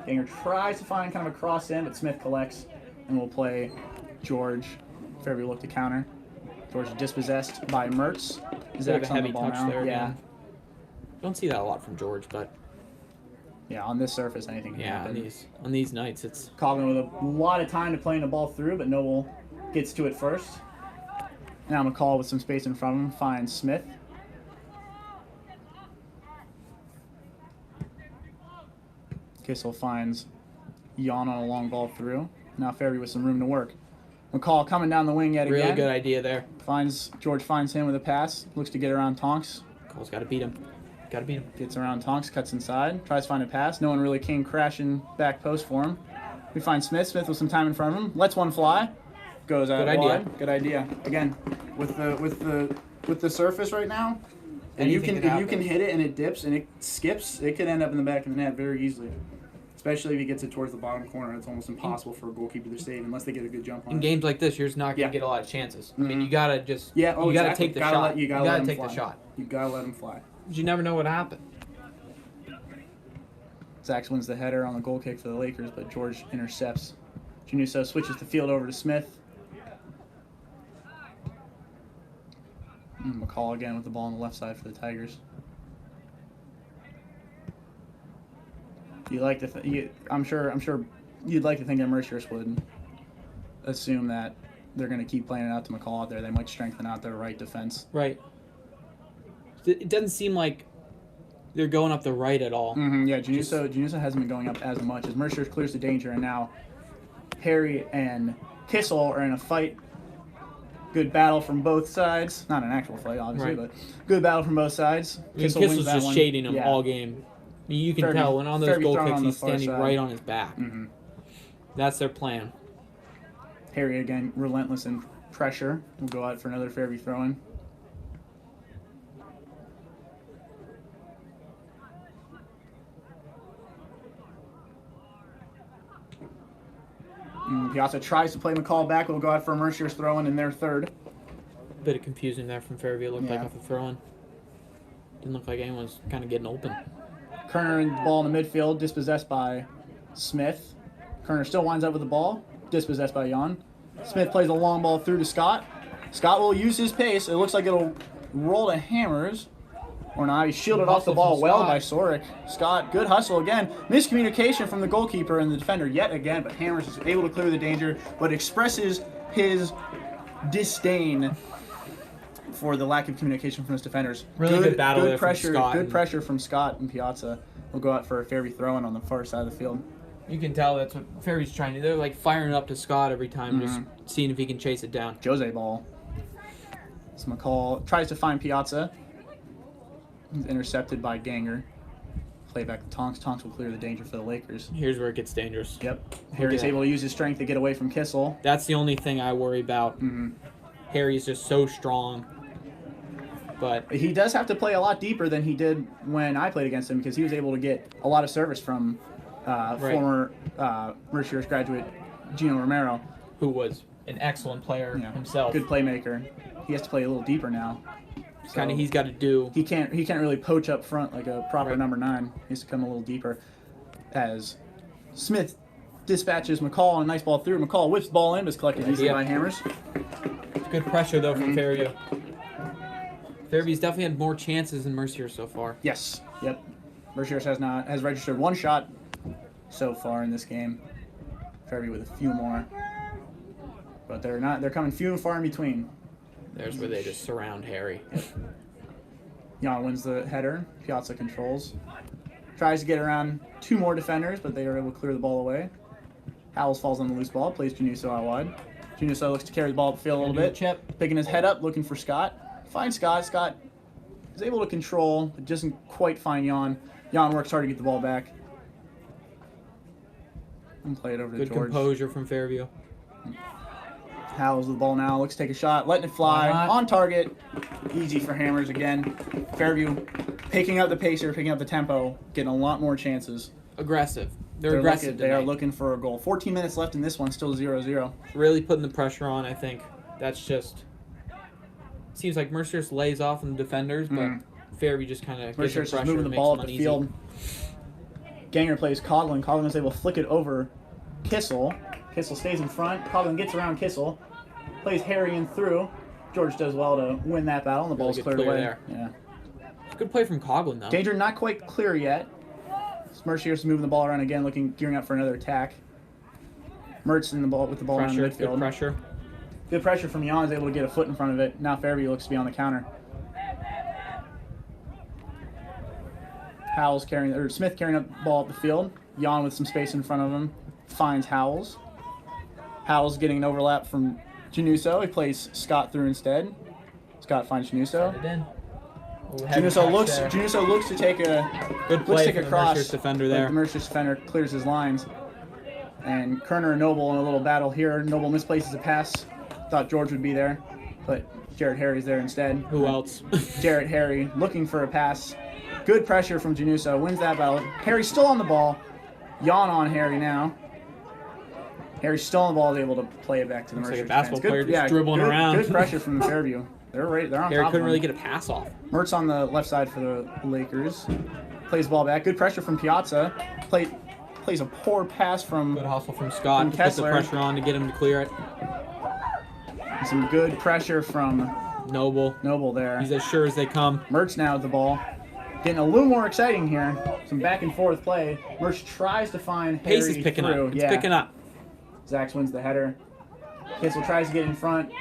Ganger tries to find kind of a cross in, but Smith collects and will play George. Fairview look to counter. George dispossessed by Mertz. Zach's a heavy touch now. there. Yeah. Don't see that a lot from George, but yeah, on this surface, anything can happen. on these nights, it's Coughlin with a lot of time to playing the ball through, but Noble gets to it first. Now McCall with some space in front of him finds Smith. Kissel finds Jan on a long ball through. Now Fairview with some room to work. McCall coming down the wing yet Really again. good idea there. George finds him with a pass. Looks to get around Tonks. Cole's got to beat him. Got to beat him. Gets around Tonks, cuts inside, tries to find a pass. No one really came crashing back post for him. We find Smith. Smith with some time in front of him. Lets one fly. Goes out Good wide. idea. Good idea. Again, with the surface right now, and Anything could if you happen. can hit it and it dips and it skips, it could end up in the back of the net very easily. Especially if he gets it towards the bottom corner, it's almost impossible for a goalkeeper to save unless they get a good jump on In it. games like this, you're just not going Yeah. to get a lot of chances. I mean, Mhm. you got to just Yeah, you got to exactly. take the Gotta shot. let- you gotta let him take the fly. shot. You gotta let him fly. 'Cause you never know what happened. Zax wins the header on the goal kick for the Lakers, but George intercepts. Januso switches the field over to Smith. McCall again with the ball on the left side for the Tigers. You like to I'm sure you'd like to think that Merciers would assume that they're going to keep playing it out to McCall out there. They might strengthen out their right defense. Right. It doesn't seem like they're going up the right at all. Yeah, Januso hasn't been going up as much as Mercier clears the danger, and now Harry and Kissel are in a fight. Good battle from both sides. Not an actual fight, obviously, Right. but good battle from both sides. I mean, Kissel's that just one. shading him Yeah. all game. I mean, you can Fairview- tell when on those Fairview goal thrown kicks, on the he's far standing side. right on his back. Mhm. That's their plan. Harry again, relentless in pressure. We'll go out for another Fairview throw-in. Piazza tries to play McCall back. We'll go out for Mercier's throw-in in their third. Bit of confusing there from Fairview. It looked like Yeah. off the throw-in. Didn't look like anyone was kind of getting open. Kerner in the ball in the midfield, dispossessed by Smith. Kerner still winds up with the ball, dispossessed by Jan. Smith plays a long ball through to Scott. Scott will use his pace. It looks like it'll roll to Hammers. Or not. He's shielded off the Hustle ball from well Scott. by Soric. Scott, good hustle again. Miscommunication from the goalkeeper and the defender yet again, but Hammers is able to clear the danger, but expresses his disdain for the lack of communication from his defenders. Really good battle there from pressure, Scott Good and- pressure from Scott and Piazza. We'll go out for a Fairview throw-in on the far side of the field. You can tell that's what Fairview's trying to do. They're like firing up to Scott every time, just seeing if he can chase it down. Jose ball. So McCall tries to find Piazza. He's intercepted by Ganger. Play back to Tonks. Tonks will clear the danger for the Lakers. Here's where it gets dangerous. Yep. Harry's that. able to use his strength to get away from Kissel. That's the only thing I worry about. Harry's just so strong. But He does have to play a lot deeper than he did when I played against him because he was able to get a lot of service from former Mercier's graduate Gino Romero. who was an excellent player Yeah. himself. Good playmaker. He has to play a little deeper now. Kind of So- he's got to do. He can't really poach up front like a proper Right. number 9. He has to come a little deeper. As Smith dispatches McCall and a nice ball through. McCall whips the ball in, but is collected easily idea. by Hammers. Good pressure though from Fairview. Fairview's definitely had more chances than Mercier so far. Yes. Yep. Mercier has registered one shot so far in this game. Fairview with a few more, but they're coming few and far in between. There's where they just surround Harry. Jan wins the header. Piazza controls. Tries to get around 2 more defenders, but they are able to clear the ball away. Howells falls on the loose ball, plays Januso out wide. Januso looks to carry the ball up the field a little Gonna do bit. a chip. Picking his head up, looking for Scott. Finds Scott. Scott is able to control, but doesn't quite find Jan. Jan works hard to get the ball back. And play it over to Good George. composure from Fairview. Howells with the ball now, looks to take a shot, letting it fly, Why not? on target. Easy for Hammers again. Fairview picking up the pace here, picking up the tempo, getting a lot more chances. Aggressive. They're aggressive. They are tonight. looking for a goal. 14 minutes left in this one, still 0-0. Really putting the pressure on. I think that's just. Seems like Mercier lays off on the defenders, but Fairview just kind of gives them Mercer's pressure just moving and the makes ball them up the uneasy. field. Ganger plays Coughlin. Coughlin is able to flick it over Kissel. Kissel stays in front. Coughlin gets around Kissel. Plays Harry in through. George does well to win that battle, and the Really ball's good cleared clear away. there. Yeah. Good play from Coughlin though. Danger not quite clear yet. Mercier's moving the ball around again, gearing up for another attack. Mertz in the ball with the ball around the Pressure. midfield. Good pressure. Good pressure from Jan, is able to get a foot in front of it. Now Fairview looks to be on the counter. Smith carrying up the ball up the field. Jan with some space in front of him finds Howells. Howell's getting an overlap from Januso. He plays Scott through instead. Scott finds Januso. Send it in. Ooh, heavy Januso touch looks. there. Januso looks to take a Good play take from a the cross. Mercier's defender but there. The Mercier's defender clears his lines. And Kerner and Noble in a little battle here. Noble misplaces a pass. Thought George would be there, but Jarrett Harry's there instead. Who else? Jarrett Harry looking for a pass. Good pressure from Januso. Wins that battle. Harry's still on the ball. Yawn on Harry now. Harry's still on the ball, is able to play it back to the Looks like a Mercer basketball defense. player just dribbling around. Good pressure from the Fairview. They're on Harry top couldn't of really him. get a pass off. Mertz on the left side for the Lakers. Plays ball back. Good pressure from Piazza. Plays a poor pass from Good hustle from Scott From to put the Kessler. pressure on to get him to clear it. some good pressure from Noble. Noble there. He's as sure as they come. Mertz now with the ball. Getting a little more exciting here. Some back and forth play. Mertz tries to find Pace Harry is picking through. up. It's picking up. Zax wins the header. Kissel tries to get in front.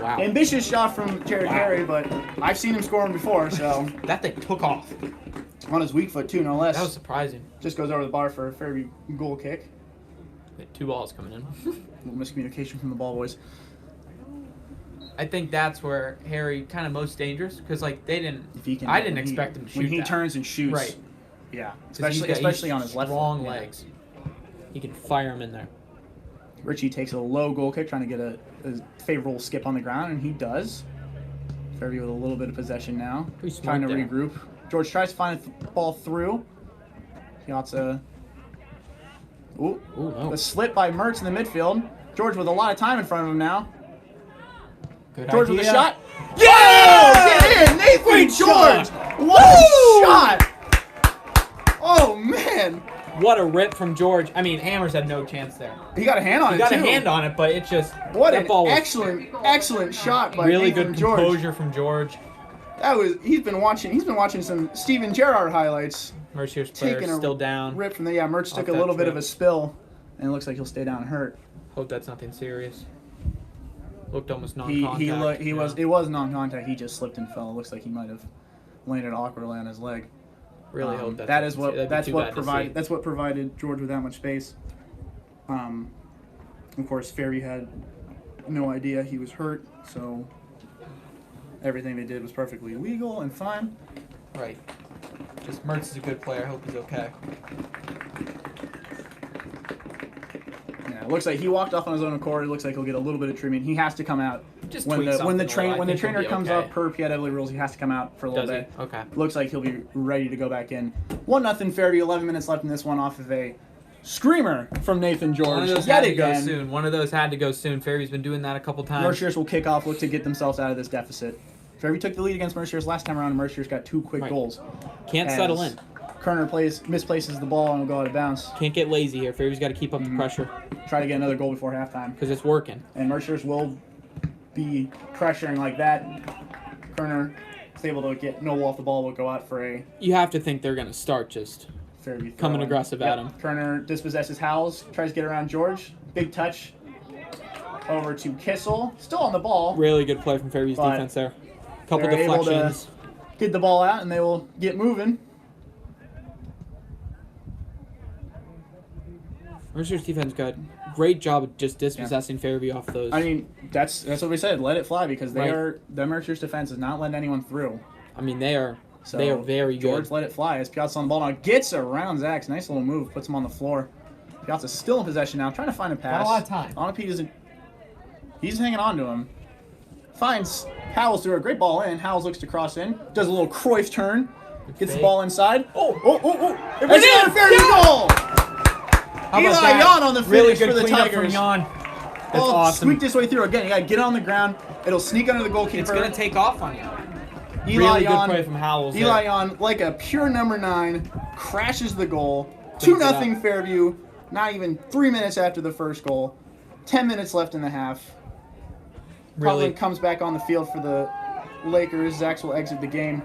Wow. Ambitious shot from Jared Harry, but I've seen him score him before, so That thing took off. on his weak foot too, no less. That was surprising. Just goes over the bar for a Fairview goal kick. Wait, 2 balls coming in. Little miscommunication from the ball boys. I think that's where Harry kind of most dangerous because like they didn't. If he can, I didn't when he- expect him to shoot. when he that. turns and shoots. Right. Yeah, 'Cause he's especially on his left. strong foot. Yeah. legs. He can fire him in there. Richie takes a low goal kick, trying to get a favorable skip on the ground, and he does. Fairview with a little bit of possession now. Pretty smart Trying to there. regroup. George tries to find the ball through. Piazza. Ooh. Ooh, no. The slip by Mertz in the midfield. George with a lot of time in front of him now. Good George idea. with a shot. Yeah! Get in! Nathan Great George! shot! What a shot! Oh, man! What a rip from George. I mean, Hammers had no chance there. He got a hand on He it, got too. a hand on it, but it just What that an ball was excellent shot by really Nathan good George. composure from George. He's been watching some Steven Gerrard highlights. Mercier's player Taking a still down. Rip from the Mertz took a that little bit of trip. a spill, and it looks like he'll stay down hurt. Hope that's nothing serious. Looked almost He non-contact. it was non-contact. He just slipped and fell. It looks like he might have landed awkwardly on his leg. Really hope that's That is nothing what that'd be too bad to see. that's what provided George with that much space. Of course, Fairview had no idea he was hurt, so everything they did was perfectly legal and fine. Right. Just Mertz is a good player. I hope he's okay. Yeah, it looks like he walked off on his own accord. It looks like he'll get a little bit of treatment. He has to come out Just when tweak the something a little. I when the think he'll trainer be comes okay. up per Piet Evely rules. He has to come out for a little Does he? bit. Okay. Looks like he'll be ready to go back in. 1-0 Fairview. 11 minutes left in this one off of a screamer from Nathan George. One of those Yet had to go again. soon. One of those had to go soon. Fairview's been doing that a couple times. Merciers will kick off, look to get themselves out of this deficit. Fairview took the lead against Merciers last time around, and Merciers got 2 quick Right. goals. Can't As settle in. Kerner misplaces the ball and will go out of bounds. Can't get lazy here. Fairview's got to keep up the pressure Try to get another goal before halftime. because it's working. And Merciers will be pressuring like that. Kerner is able to get Noble off the ball, will go out for a You have to think they're going to start just. Fairview Coming throw-in. aggressive at him. Kerner dispossesses Howells, tries to get around George. Big touch over to Kissel. Still on the ball. Really good play from Fairview's But defense there. Couple they're able to deflections. get the ball out, and they will get moving. Mercer's defense got great job of just dispossessing Fairview off those. I mean, that's what we said. Let it fly because Right. the Mercer's defense is not letting anyone through. They are So they are very George good. let it fly as Piazza on the ball now gets around Zax. Nice little move, puts him on the floor. Piazza's still in possession now, trying to find a pass. Got a lot of time. Onapete isn't. He's hanging on to him. Finds Howells through a great ball in. Howells looks to cross in. Does a little Cruyff turn. Gets the fake. ball inside. Oh. It It's was in! a Fairview Yeah! goal! How about Eli that? Jan on the Really finish good for the cleanup from Tigers. Jan. That's Oh, awesome. squeaked his way through again. You gotta get on the ground. It'll sneak under the goalkeeper. It's gonna take off on you. Eli Really good Jan, play from Howells. Eli there. Jan, like a pure number 9, crashes the goal. Cleans it 2-0 up. Fairview. Not even 3 minutes after the first goal. 10 minutes left in the half. Probably Really. comes back on the field for the Lakers. Zax will exit the game.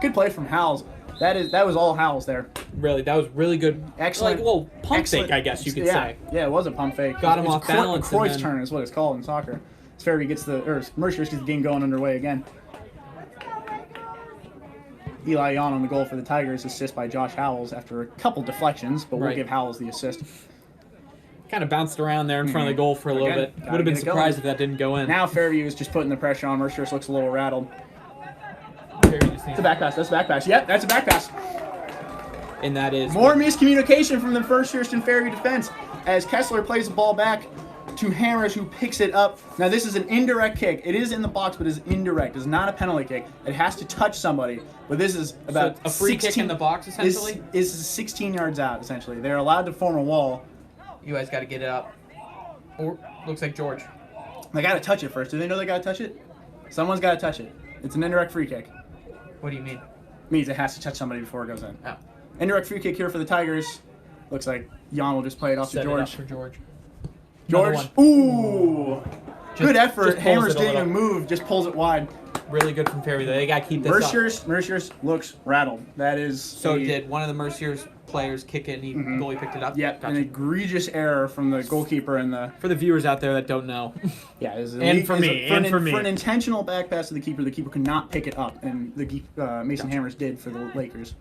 Good play from Howells. That was all Howells there. Really, that was really good. Excellent. Like, well, pump Excellent. fake, I guess you could yeah. say. Yeah, it was a pump fake. Got him It was off balance and Cruyff's then- turn is what it's called in soccer. Fairview gets Mercier gets the game going underway again. Eli Jan on the goal for the Tigers, assist by Josh Howells after a couple deflections, but we'll Right. give Howells the assist. Kind of bounced around there in front of the goal for a little Again, bit. gotta Would have been get it going. surprised if that didn't go in. Now Fairview is just putting the pressure on. Mercer looks a little rattled. Fairview just needs- It's a back pass. That's a back pass. Yep, that's a back pass. And that is More miscommunication from the First Houston Fairview defense as Kessler plays the ball back to Hammers, who picks it up. Now this is an indirect kick. It is in the box, but it is indirect. It's not a penalty kick. It has to touch somebody. But this is about a free kick in the box, essentially? Is 16 yards out, essentially. They're allowed to form a wall. You guys got to get it up. Or looks like George. They got to touch it first. Do they know they got to touch it? Someone's got to touch it. It's an indirect free kick. What do you mean? Means it has to touch somebody before it goes in. Oh. Indirect free kick here for the Tigers. Looks like Jan will just play it off Set to it up George. for George. George. Another Ooh. Good effort. just pulls Hammers it a didn't even little. move. Just pulls it wide. Really good from Fairview. They got to keep this up. Mercier's looks rattled. That is. So did one of the Mercier's players kick it and he goalie picked it up? Yep. Gotcha. An egregious error from the goalkeeper and the. For the viewers out there that don't know. Yeah. For an intentional back pass to the keeper could not pick it up, and the Mason Hammers did for the Lakers.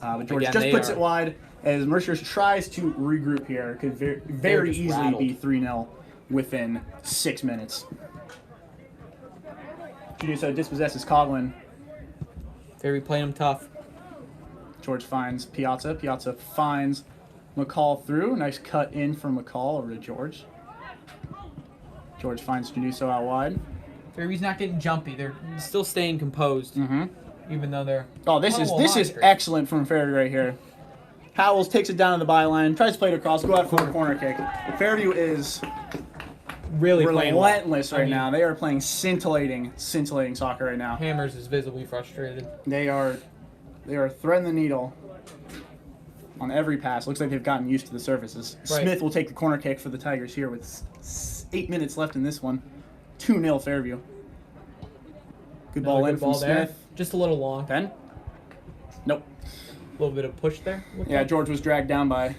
But George Again, just they puts are- it wide as Mercer tries to regroup here. Could very just easily rattled. be 3-0 within 6 minutes. So dispossesses Coughlin. Fairview playing him tough. George finds Piazza. Piazza finds McCall through. Nice cut in from McCall over to George. George finds Januso out wide. Fairview's not getting jumpy. They're still staying composed, even though they're. Oh, this is excellent from Fairview right here. Howells takes it down to the byline, tries to play it across, go out for a corner kick. Fairview is Really playing well. relentless right now. They are playing scintillating soccer right now. Hammers is visibly frustrated. They are threading the needle on every pass. Looks like they've gotten used to the surfaces. Right. Smith will take the corner kick for the Tigers here with 8 minutes left in this one. 2-0 Fairview. Good ball Another in good from ball there. Smith. Just a little long. Ben? Nope. A little bit of push there. Yeah, George was dragged down by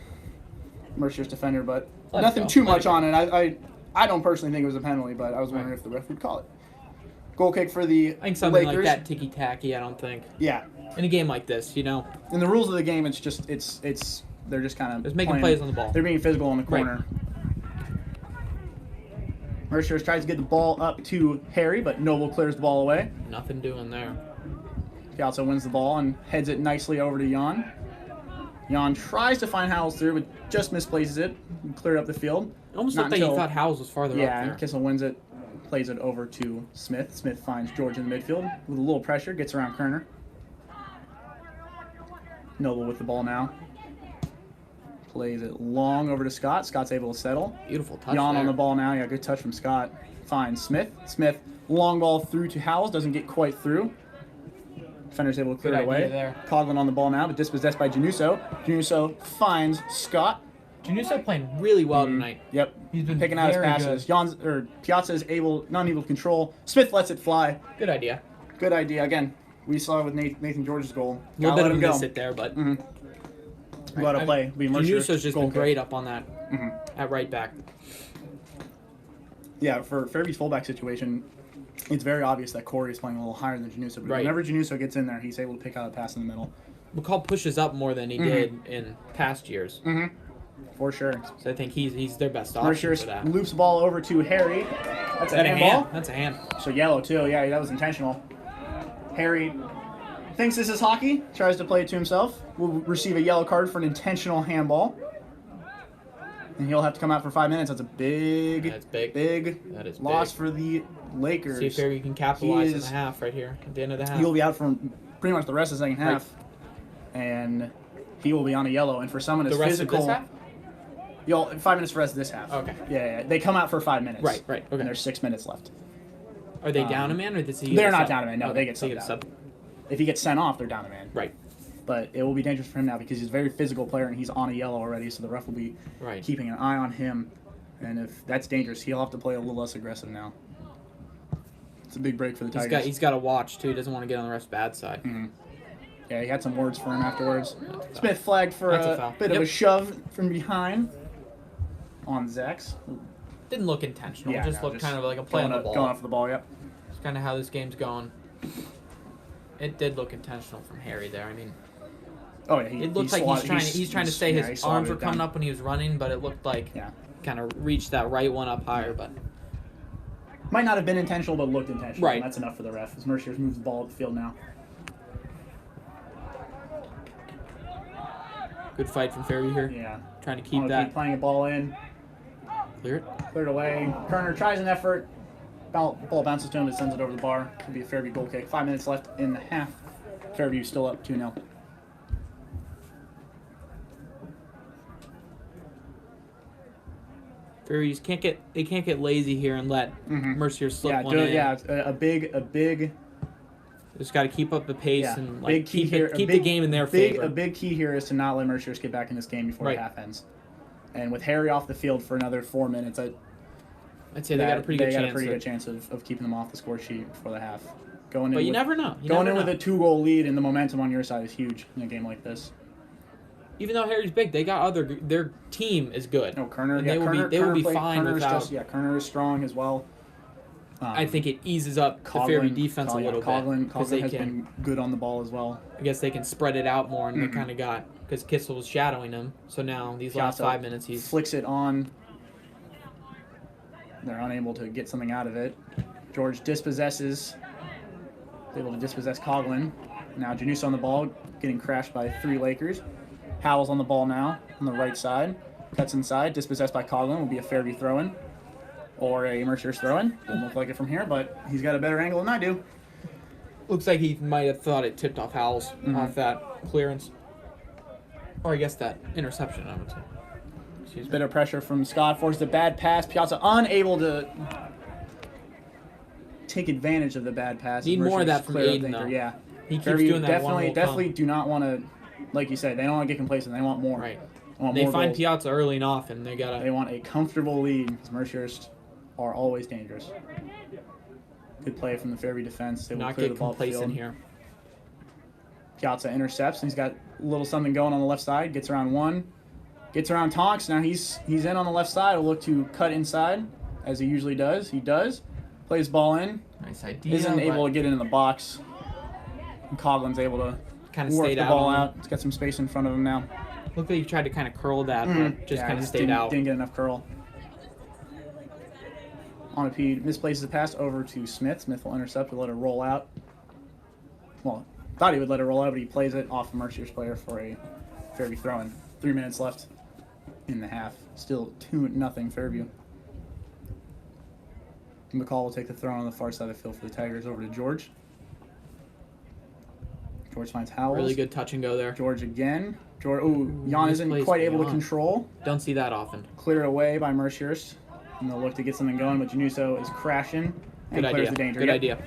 Mercier's defender, but Let it nothing go. too Let much it go. on it. I don't personally think it was a penalty, but I was wondering if the ref would call it. Goal kick for the I think something Lakers. like that ticky-tacky, I don't think. Yeah. In a game like this, In the rules of the game, it's just they're just kind of Just making plays on the ball. They're being physical in the Right. corner. Mercer tries to get the ball up to Harry, but Noble clears the ball away. Nothing doing there. Piazza wins the ball and heads it nicely over to Jan. Jan tries to find Howells through, but just misplaces it and cleared up the field. It almost Not looked like he until- thought Howells was farther Yeah, up and there. Kissel wins it, plays it over to Smith. Smith finds George in the midfield with a little pressure, gets around Kerner. Noble with the ball now. Plays it long over to Scott. Scott's able to settle. Beautiful touch Jan there. on the ball now. Yeah, good touch from Scott. Finds Smith. Smith, long ball through to Howells. Doesn't get quite through. Defender's able to clear Good it away. idea there. Coughlin on the ball now, but dispossessed by Januso. Januso finds Scott. Januso playing really well tonight. Yep. He's been picking out his very passes. good. Piazza is not able to control. Smith lets it fly. Good idea. Good idea. Again, we saw it with Nathan George's goal. A little Gotta bit let of him a go. miss it there, but Let it play. Be Mercer's Januso's just goal been kick. great up on that at right back. Yeah, for Fairview's fullback situation, it's very obvious that Corey is playing a little higher than Januso. But Right. whenever Januso gets in there, he's able to pick out a pass in the middle. McCall pushes up more than he did in past years, For sure. so I think he's their best option Mercer for that. loops the ball over to Harry. That's a That a handball. hand? That's a hand. So yellow too. Yeah, that was intentional. Harry thinks this is hockey. Tries to play it to himself. Will receive a yellow card for an intentional handball. And he'll have to come out for 5 minutes. That's a big, That's big. That is loss big. for the Lakers. See if Fairview can capitalize in is- the half right here at the end of the half. He'll be out for pretty much the rest of the second half. And he will be on a yellow. And for someone as the rest physical, of this half? 5 minutes for the rest of this half. Okay. Yeah. They come out for 5 minutes. Right. Okay. And there's 6 minutes left. Are they down a man or does he? They're get a not sub? down a man. No, Okay, they get so subbed a out. sub. If he gets sent off, they're down a man. Right. But it will be dangerous for him now because he's a very physical player and he's on a yellow already, so the ref will be Right. keeping an eye on him. And if that's dangerous, he'll have to play a little less aggressive now. It's a big break for the Tigers. He's got to watch too. He doesn't want to get on the ref's bad side. Yeah, he had some words for him afterwards. Smith flagged for That's a a foul. bit of Yep. a shove from behind on Zax. Didn't look intentional. Yeah, just no, looked kind of like a play on the ball. Going off the ball, yep. It's kind of how this game's going. It did look intentional from Harry there. I mean, Oh yeah, It looked like he's trying to say his arms were coming up when he was running, but it looked like kind of reached that right one up higher, but might not have been intentional, but looked intentional. Right. And that's enough for the ref. As Mercier moves the ball up the field now. good fight from Fairview here. Yeah. Trying to keep that. Playing a ball in. Clear it. Cleared away. Kerner tries an effort. Ball bounces to him and sends it over the bar. Could be a Fairview goal kick. 5 minutes left in the half. Fairview still up 2-0. Fairview can't get lazy here and let Mercier slip one in. Yeah, a big. Just got to keep up the pace and like keep the game in their favor. A big key here is to not let Mercier get back in this game before the half ends. And with Harry off the field for another 4 minutes, I'd say they got a pretty good chance of keeping them off the score sheet before the half. But you never know. Going in with a 2-goal lead and the momentum on your side is huge in a game like this. Even though Harry's big, they got their team is good. No, Kerner. They will be fine without. Kerner is strong as well. I think it eases up the Fairview defense a little bit. Coughlin has been good on the ball as well. I guess they can spread it out more, and they kind of got because Kissel was shadowing him. So now these last 5 minutes, he flicks it on. They're unable to get something out of it. George dispossesses. Able to dispossess Coughlin. Now Januso on the ball, getting crashed by 3 Lakers. Howell's on the ball now on the right side. Cuts inside, dispossessed by Coughlin. Will be a Fairview throw-in. Or a Mercier's throw-in. Doesn't look like it from here, but he's got a better angle than I do. Looks like he might have thought it tipped off Howell's off that clearance. Or I guess that interception, I would say. Excuse me. Bit of pressure from Scott. Forces a bad pass. Piazza unable to take advantage of the bad pass. Need more of that from Aiden, though. Yeah. He keeps doing that definitely do not want to, like you said, they don't want to get complacent. They want more. Right. They find goals. Piazza early and often. They want a comfortable lead because Merciers are always dangerous. Good play from the Fairview defense. They will not clear get the ball complacent here. Piazza intercepts, and he's got a little something going on the left side. Gets around one. Gets around Tonks. Now he's in on the left side. Will look to cut inside, as he usually does. He does. Plays ball in. Nice idea. Isn't able to get into the box. And Coughlin's able to kind of work stayed the out ball out. He's got some space in front of him now. Looked like he tried to kind of curl that, but just kind of stayed out. Didn't get enough curl. Onapede misplaces the pass over to Smith. Smith will intercept. He'll let it roll out. Well, thought he would let it roll out, but he plays it off Mercier's player for a Fairview throw-in. 3 minutes left in the half. Still 2-0 Fairview. McCall will take the throw on the far side of the field for the Tigers over to George. George finds Howells. Really good touch and go there. George again. Jan isn't quite able to control. Don't see that often. Cleared away by Merciers. And they'll look to get something going, but Januso is crashing and clears the danger. Good idea.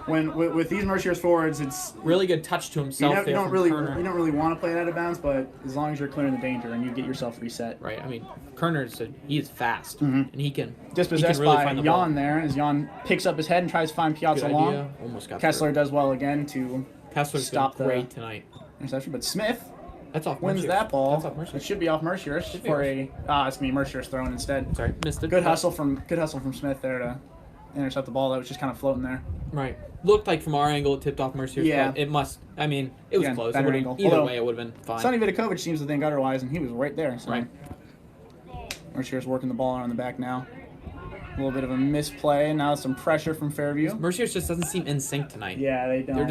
When with these Merciers forwards, it's really good touch to himself. You don't really want to play it out of bounds, but as long as you're clearing the danger and you get yourself reset. Right. I mean, Kerner he is fast and he can dispossessed really by Jan there as Jan picks up his head and tries to find Piazza long. Almost got Kessler does well again to stop the great tonight. Interception, but Smith wins Mercier. That ball. It should be off Mercier's for it's gonna be Mercier's throwing instead. Sorry, missed it. Good hustle from Smith there to intercept the ball that was just kind of floating there. Right. Looked like from our angle it tipped off Mercier's. Yeah. It must. I mean, it was close. Better angle. Either way, it would have been fine. Sonny Vidakovic seems to think otherwise, and he was right there. So. Right. Mercier's working the ball on the back now. A little bit of a misplay. Now some pressure from Fairview. Mercier's just doesn't seem in sync tonight. Yeah, they don't.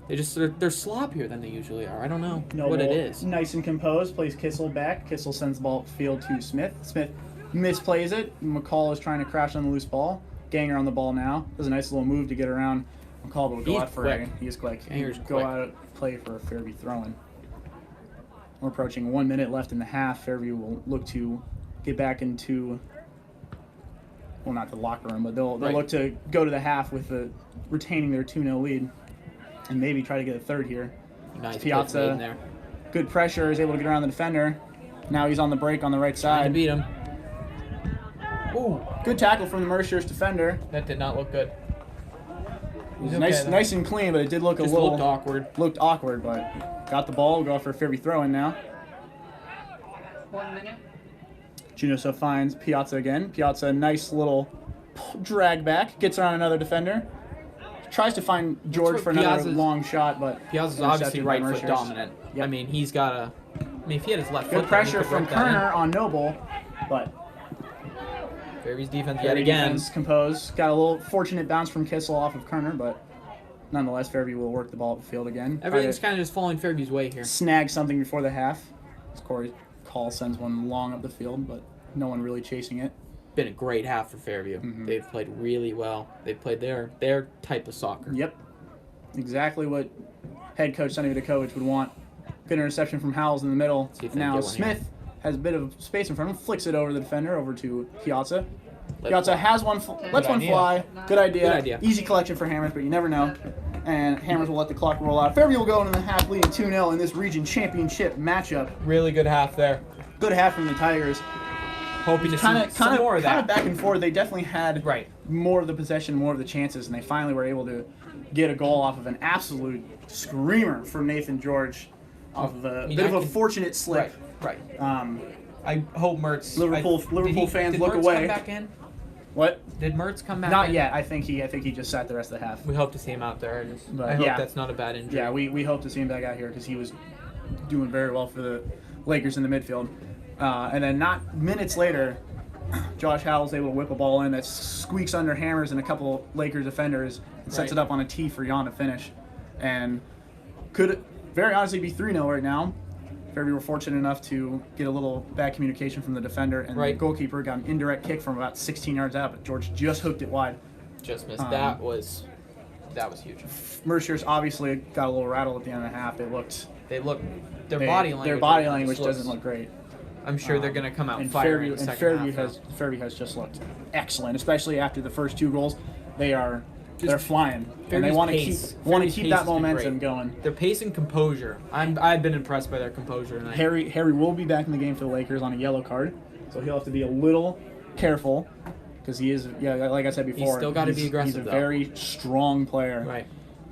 They're sloppier than they usually are. I don't know what it is. Nice and composed. Plays Kissel back. Kissel sends the ball upfield to Smith. Smith misplays it. McCall is trying to crash on the loose ball. Ganger on the ball now. Does a nice little move to get around McCall, but will go out for he is quick. Ganger's go out play for a Fairview throw-in. We're approaching 1 minute left in the half. Fairview will look to get back into, well, not the locker room, but they'll look to go to the half with retaining their 2-0 lead. And maybe try to get a third here. Nice Piazza, there. Good pressure, is able to get around the defender. Now he's on the break on the right side. Trying to beat him. Ooh, good tackle from the Mercier's defender. That did not look good. Nice and clean, but it did look looked awkward. Looked awkward, but got the ball. Go for a Fairview throw-in now. 1 minute. Januso finds Piazza again. Piazza, nice little drag back. Gets around another defender. tries to find George what for another Piazza's- long shot, but Piazza's intercepted obviously by right foot Mercier. dominant. Yep. I mean, he's got a. I mean, if he had his left Good foot, then he pressure could from rip that in. Kerner on Noble, but Fairview's defense yet Fairview again. defense composed. Got a little fortunate bounce from Kissel off of Kerner, but nonetheless, Fairview will work the ball up the field again. Everything's Try kind of just falling Fairview's way here. to snag something before the half. Corey Call sends one long up the field, but no one really chasing it. Been a great half for Fairview. Mhm. They've played really well. They've played their type of soccer. Yep. Exactly what head coach Sonny Vidakovic would want. Good interception from Howells in the middle. See if they Now get one here. Smith has a bit of space in front of him, flicks it over the defender, over to Piazza. Let Piazza fly. has one, lets one idea. fly. Good idea. Good idea. Easy collection for Hammers, but you never know. And Hammers will let the clock roll out. Fairview will go into the half leading 2-0 in this region championship matchup. Really good half there. Good half from the Tigers. Hoping to see Kind some more of of that. back and forth. They definitely had Right. more of the possession, more of the chances, and they finally were able to get a goal off of an absolute screamer from Nathan George off of a I mean, bit of I a can- fortunate slip. Right. Um, I hope Mertz. Liverpool fans did look Mertz away. Come back in? what? Did Mertz come back? Not in? yet. I think he just sat the rest of the half. We hope to see him out there. But I hope yeah. that's not a bad injury. Yeah, we hope to see him back out here because he was doing very well for the Lakers in the midfield. And then not minutes later, Josh Howell's able to whip a ball in that squeaks under Hammers and a couple Lakers defenders and sets Right. it up on a tee for Jan to finish. And could very honestly be 3-0 right now. Fairview were fortunate enough to get a little bad communication from the defender, and the Right. goalkeeper got an indirect kick from about 16 yards out, but George just hooked it wide. Just missed. Um, That was huge. Mercier's obviously got a little rattle at the end of the half. They looked They look. Their they- body language. Their body just language looks- doesn't look great. I'm sure they're gonna come out And firing. Fairview, in the and second Fairview has just looked excellent, especially after the first two goals. They're Just flying, and they Fairview's want to pace. keep Fairview's pace that has been momentum great. going. Their pace and composure. I've been impressed by their composure tonight. Harry will be back in the game for the Lakers on a yellow card, so he'll have to be a little careful because he is, like I said before, still gotta be aggressive, He's a though. very strong player, Right.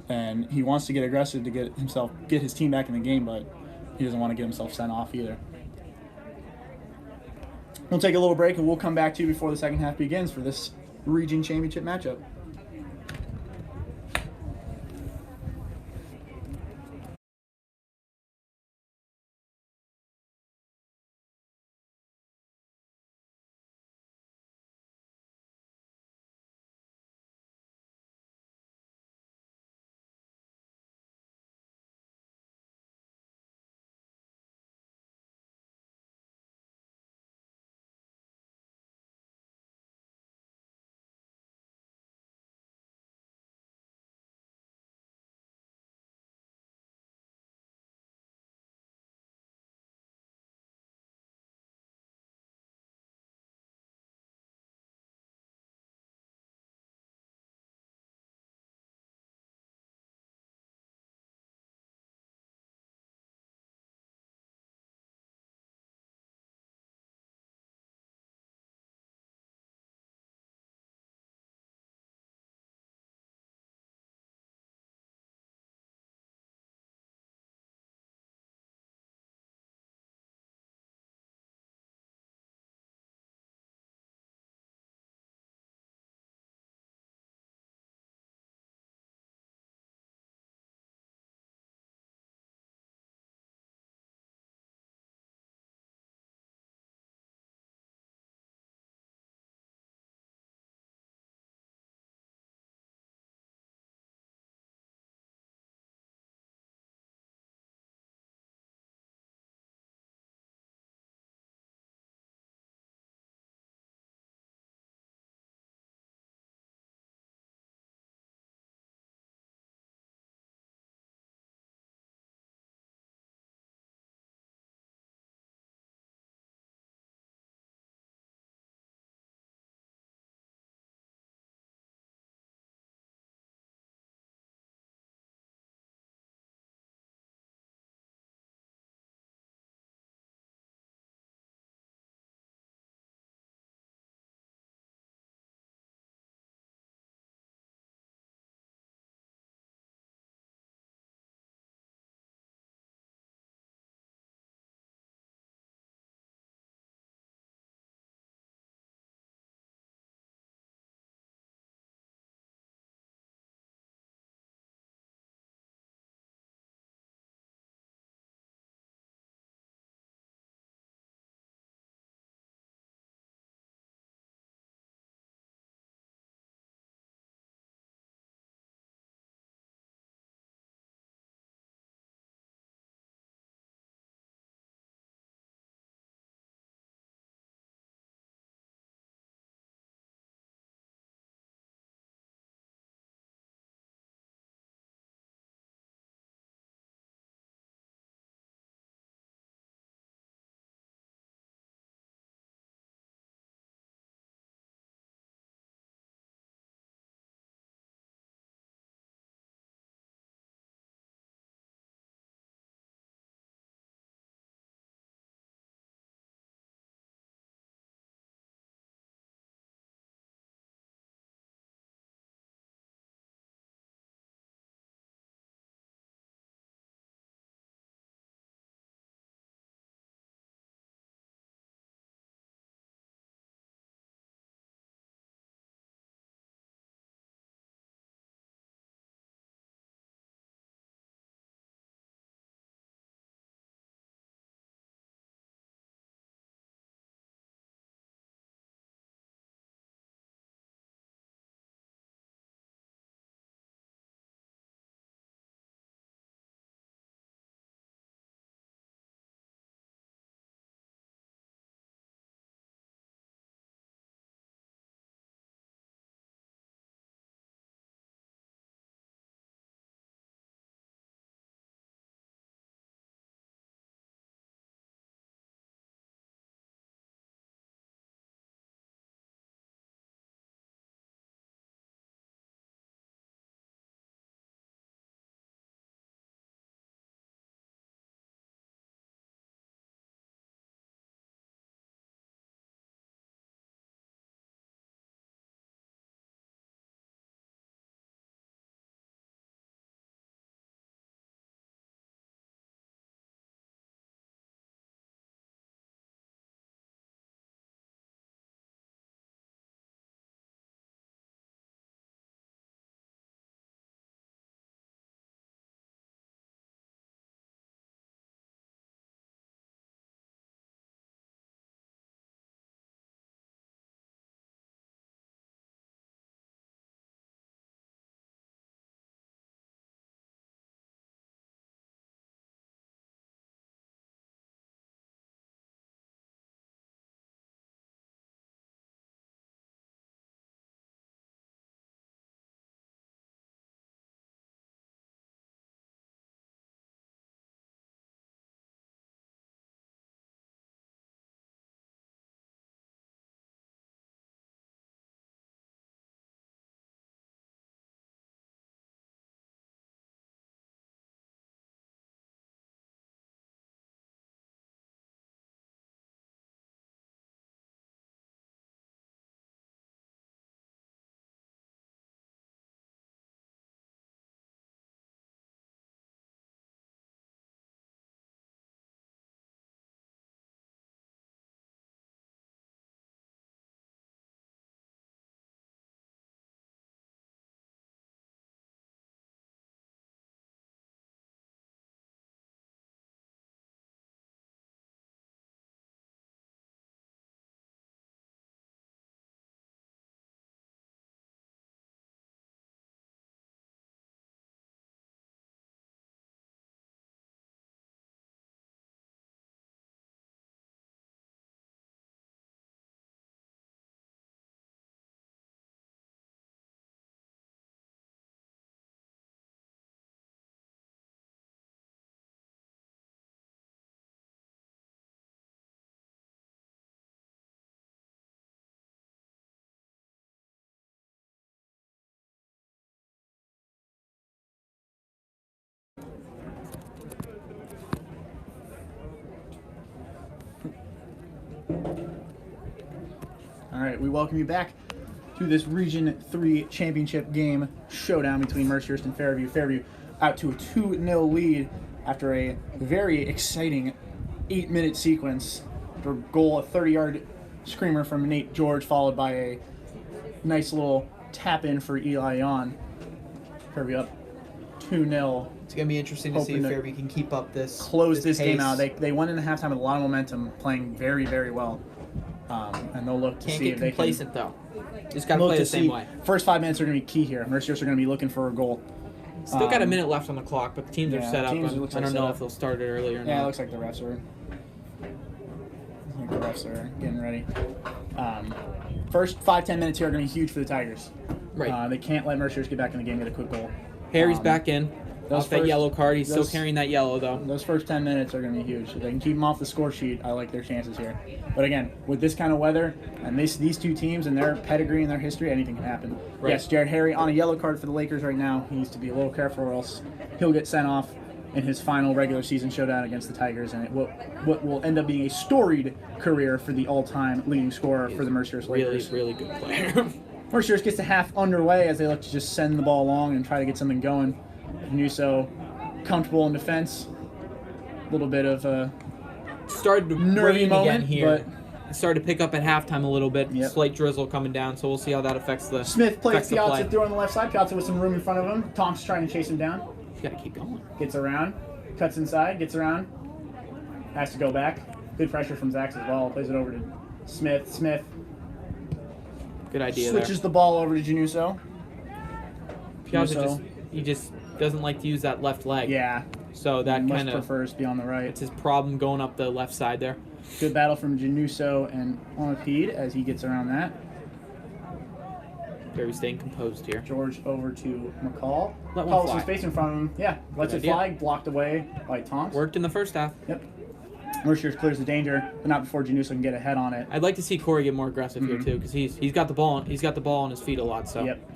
and he wants to get aggressive to get his team back in the game, but he doesn't want to get himself sent off either. We'll take a little break and we'll come back to you before the second half begins for this region championship matchup. All right, we welcome you back to this Region 3 championship game showdown between Mercyhurst and Fairview. Fairview out to a 2-0 lead after a very exciting 8-minute sequence. For goal, a 30-yard screamer from Nate George, followed by a nice little tap-in for Eli on. Fairview up 2-0. It's going to be interesting to see Hoping if to Fairview can keep up this Close this game pace. out. They went into halftime with a lot of momentum, playing very, very well. And they'll look to Can't see get if they can complacent, though. Just got to look play to the same see. way. First 5 minutes are going to be key here. Mercyhurst are going to be looking for a goal. Still got a minute left on the clock, but the teams are yeah, set up. teams I looks don't like know set if up. they'll start it earlier or Yeah, not. it looks like the refs are. I think the refs are getting ready. First 5-10 minutes here are going to be huge for the Tigers. Right. They can't let Mercyhurst get back in the game, get a quick goal. Harry's back in. those Off that first- yellow card. He's still those- carrying that yellow, though. Those first 10 minutes are going to be huge. If they can keep them off the score sheet, I like their chances here. But again, with this kind of weather and these two teams and their pedigree and their history, anything can happen. Right. Yes, Jared Harry on a yellow card for the Lakers right now. He needs to be a little careful or else he'll get sent off in his final regular season showdown against the Tigers, and what will end up being a storied career for the all-time leading scorer for the Mercyhurst Really, Lakers. really good player. Mercyhurst gets to half underway as they look to just send the ball along and try to get something going. Nuso comfortable in defense. A little bit of Started to nervy rain moment, again here. but It started to pick up at halftime a little bit. Yep. Slight drizzle coming down, so we'll see how that affects the Smith plays affects the Piazza play. through on the left side. Piazza with some room in front of him. Tom's trying to chase him down. You gotta keep going. Gets around. Cuts inside. Gets around. Has to go back. Good pressure from Zax as well. Plays it over to Smith. Smith Good idea switches the ball over to Januso. there. Piazza Januso. he just doesn't like to use that left leg. Yeah. So that much kind of prefers to be on the right. it's his problem going up the left side there. Good battle from Januso and Onapede as he gets around that. Very staying composed here. George over to McCall. Let one Calls some fly. space in front of him. Yeah, lets Good it idea. fly. Blocked away by Toms. Worked in the first half. Yep. Mercyhurst clears the danger, but not before Januso can get a head on it. I'd like to see Corey get more aggressive here Mhm. too, because he's got the ball on his feet a lot. So Yep.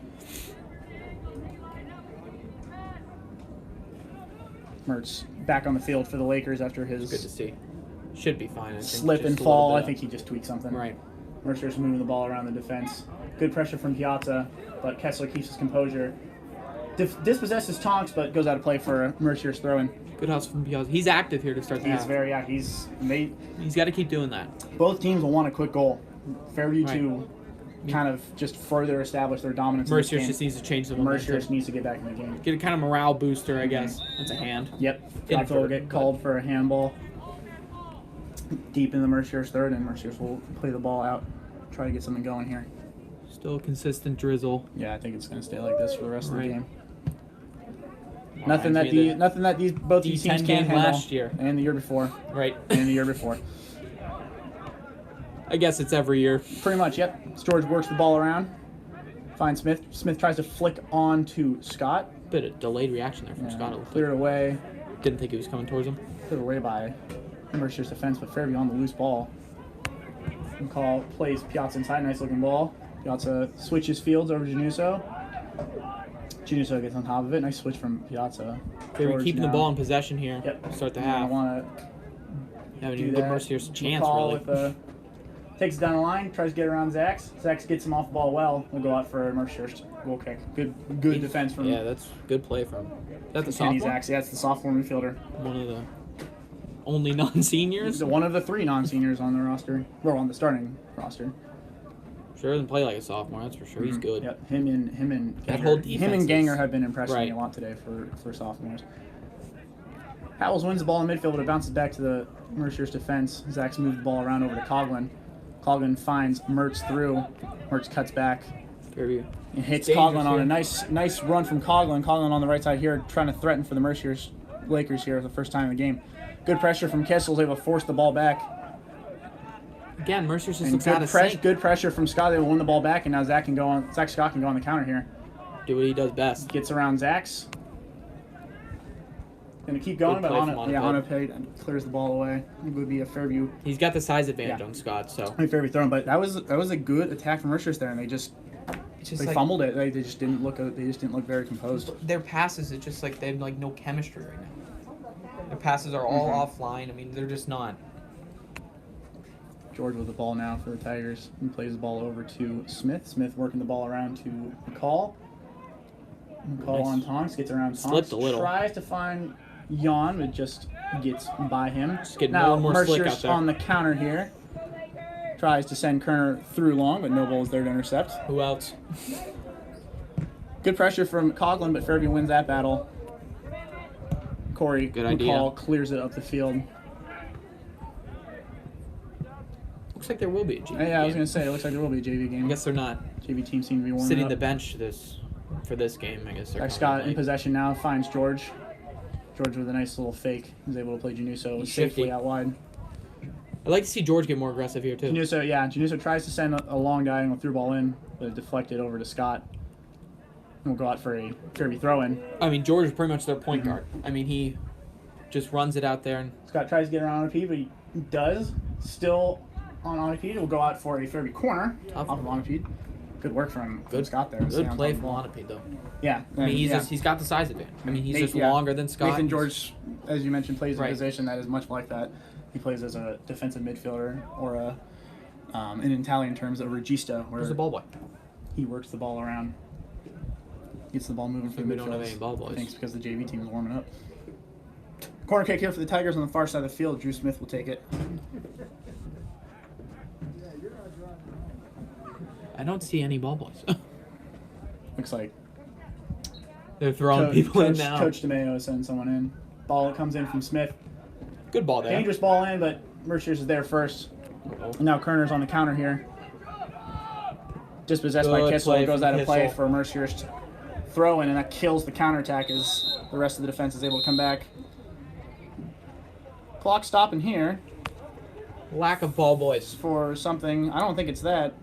Mertz back on the field for the Lakers after good to his see. Should be fine. I think. slip Just and a little fall. bit I think he just tweaked something. Right. Mercyhurst moving the ball around the defense. Good pressure from Piazza, but Kessler keeps his composure. Dispossesses Tonks, but goes out of play for a Mercyhurst throw-in. Good hustle from Piazza. He's active here to start the He's half. very active. He's got to keep doing that. Both teams will want a quick goal. Fairview Right. to kind of just further establish their dominance in this Mercier game. just needs to change the momentum. Mercyhurst needs to get back in the game. Get a kind of morale booster, I guess. That's a hand. Yep. Piazza will get called for a handball deep in the Mercyhurst third, and Mercyhurst will play the ball out, try to get something going here. Still a consistent drizzle. Yeah, I think it's going to stay like this for the rest of the Right. game. Nothing that both these teams D10 can't game handle. last year. And the year before. Right. And the year before. I guess it's every year. Pretty much, yep. George works the ball around. Finds Smith. Smith tries to flick on to Scott. Bit of delayed reaction there from Yeah, Scott. It looked cleared away. like. Didn't think he was coming towards him. Cleared away by Mercyhurst defense, but Fairview on the loose ball. McCall plays Piazza inside. Nice looking ball. Piazza switches fields over to Januso. Januso gets on top of it. Nice switch from Piazza. They were George keeping the now. ball in possession here. Yep. Start the I half. want Haven't to even do given that. Mercier's a chance, McCall really. takes it down the line, tries to get around Zax. Zax gets him off the ball well. We'll go out for a Mercyhurst goal kick. Good defense from Yeah, that's good play from. Is that the Kenny sophomore? Zax. Yeah, it's the sophomore midfielder. One of the only non-seniors. He's one of the 3 non-seniors on the roster, or on the starting roster. Sure doesn't play like a sophomore, that's for sure. He's good. Yep, him and That Ganger, whole him defense and is- Ganger have been impressing me Right. a lot today for sophomores. Howells wins the ball in midfield, but it bounces back to the Mercyhurst defense. Zax moves the ball around over to Coughlin. Coughlin finds Mertz through. Mertz cuts back Fairview. and hits It's dangerous Coughlin on here. a nice run from Coughlin. Coughlin on the right side here, trying to threaten for the Mercyhurst Lakers here for the first time in the game. Good pressure from Kessel's able to force the ball back. Again, Mercier just And looks out of sync. good pressure from Scott. They will win the ball back, and now Zach Scott can go on the counter here. Do what he does best. Gets around Zax. Gonna keep going, Good but play from Onapede clears the ball away. It would be a Fairview He's got the size advantage Yeah. on Scott, so Fairview throw, but that was a good attack from Mercyhurst there, and they it's just they like fumbled it. They just didn't look very composed. their passes. It's just like they have like no chemistry right now. Their passes are all offline. I mean, they're just not. George with the ball now for the Tigers. He plays the ball over to Smith. Smith working the ball around to McCall. McCall Nice. on Tonks, gets around Tonks. Slipped a little. Tries to find Jan, but just gets by him. Just getting now more and more slick out Mercier's there. on the counter here. Tries to send Kerner through long, but no ball is there to intercept. Who else? Good pressure from Coughlin, but Fairview wins that battle. Corey Good idea. McCall clears it up the field. Looks like there will be a GV Yeah, I was game. going to say, it looks like there will be a JV game. I guess they're not JV team seem to be warming sitting up. the bench for this game. I guess they're Jack coming Scott in late. possession now, finds George. George with a nice little fake. He's able to play Januso He's safely shifty. out wide. I'd like to see George get more aggressive here too. Januso tries to send a long diagonal through ball in, but it deflected over to Scott. And we'll go out for a Fairview throw-in. I mean, George is pretty much their point Mm-hmm. guard. I mean, he just runs it out there and Scott tries to get around Onipede, but he does. Still on Onipede. We'll go out for a Fairview corner Tough. off of Onipede. Good work from Good- Scott there. Stay good on play top from of the ball. Onipede though. Yeah. I mean, yeah. he's got the size advantage. I mean, he's Nate- just yeah. longer than Scott. Nathan George, as you mentioned, plays a Right. position that is much like that. He plays as a defensive midfielder or a, in Italian terms, a regista, where Where's the ball boy? he works the ball around, gets the ball moving for the We don't have midfield. any ball boys. Thanks because the JV team is warming up. Corner kick here for the Tigers on the far side of the field. Drew Smith will take it. I don't see any ball boys. Looks like They're throwing people in Coach, now. Coach DeMeo is sending someone in. Ball comes in from Smith. Good ball there. Dangerous ball in, but Mercier's is there first. Uh-oh. And now Kerner's on the counter here. Dispossessed by Good Kissel. play Goes from out of play Kissel. for Mercier's throw in, and that kills the counterattack as the rest of the defense is able to come back. Clock stopping here Lack of ball boys. for something. I don't think it's that.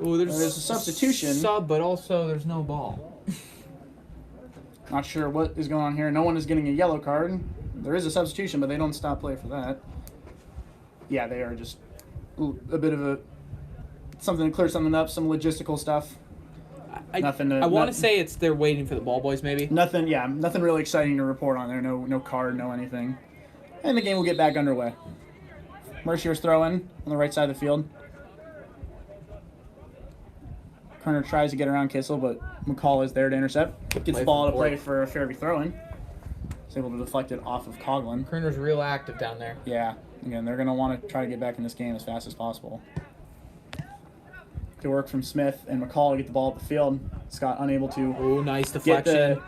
Ooh, There's a substitution. Sub, but also there's no ball. Not sure what is going on here. No one is getting a yellow card. There is a substitution, but they don't stop play for that. Yeah, they are just a bit of something to clear something up, some logistical stuff. Nothing to- I want to nothing- say it's they're waiting for the ball boys, maybe. Nothing really exciting to report on there. No card, no anything. And the game will get back underway. Mercier's throwing on the right side of the field. Kerner tries to get around Kissel, but McCall is there to intercept. Gets play the ball from to play Ford. for a Fairview throw-in. He's able to deflect it off of Coughlin. Kerner's real active down there. Yeah, again, they're going to want to try to get back in this game as fast as possible. Good work from Smith and McCall to get the ball up the field. Scott unable to Ooh, nice get deflection.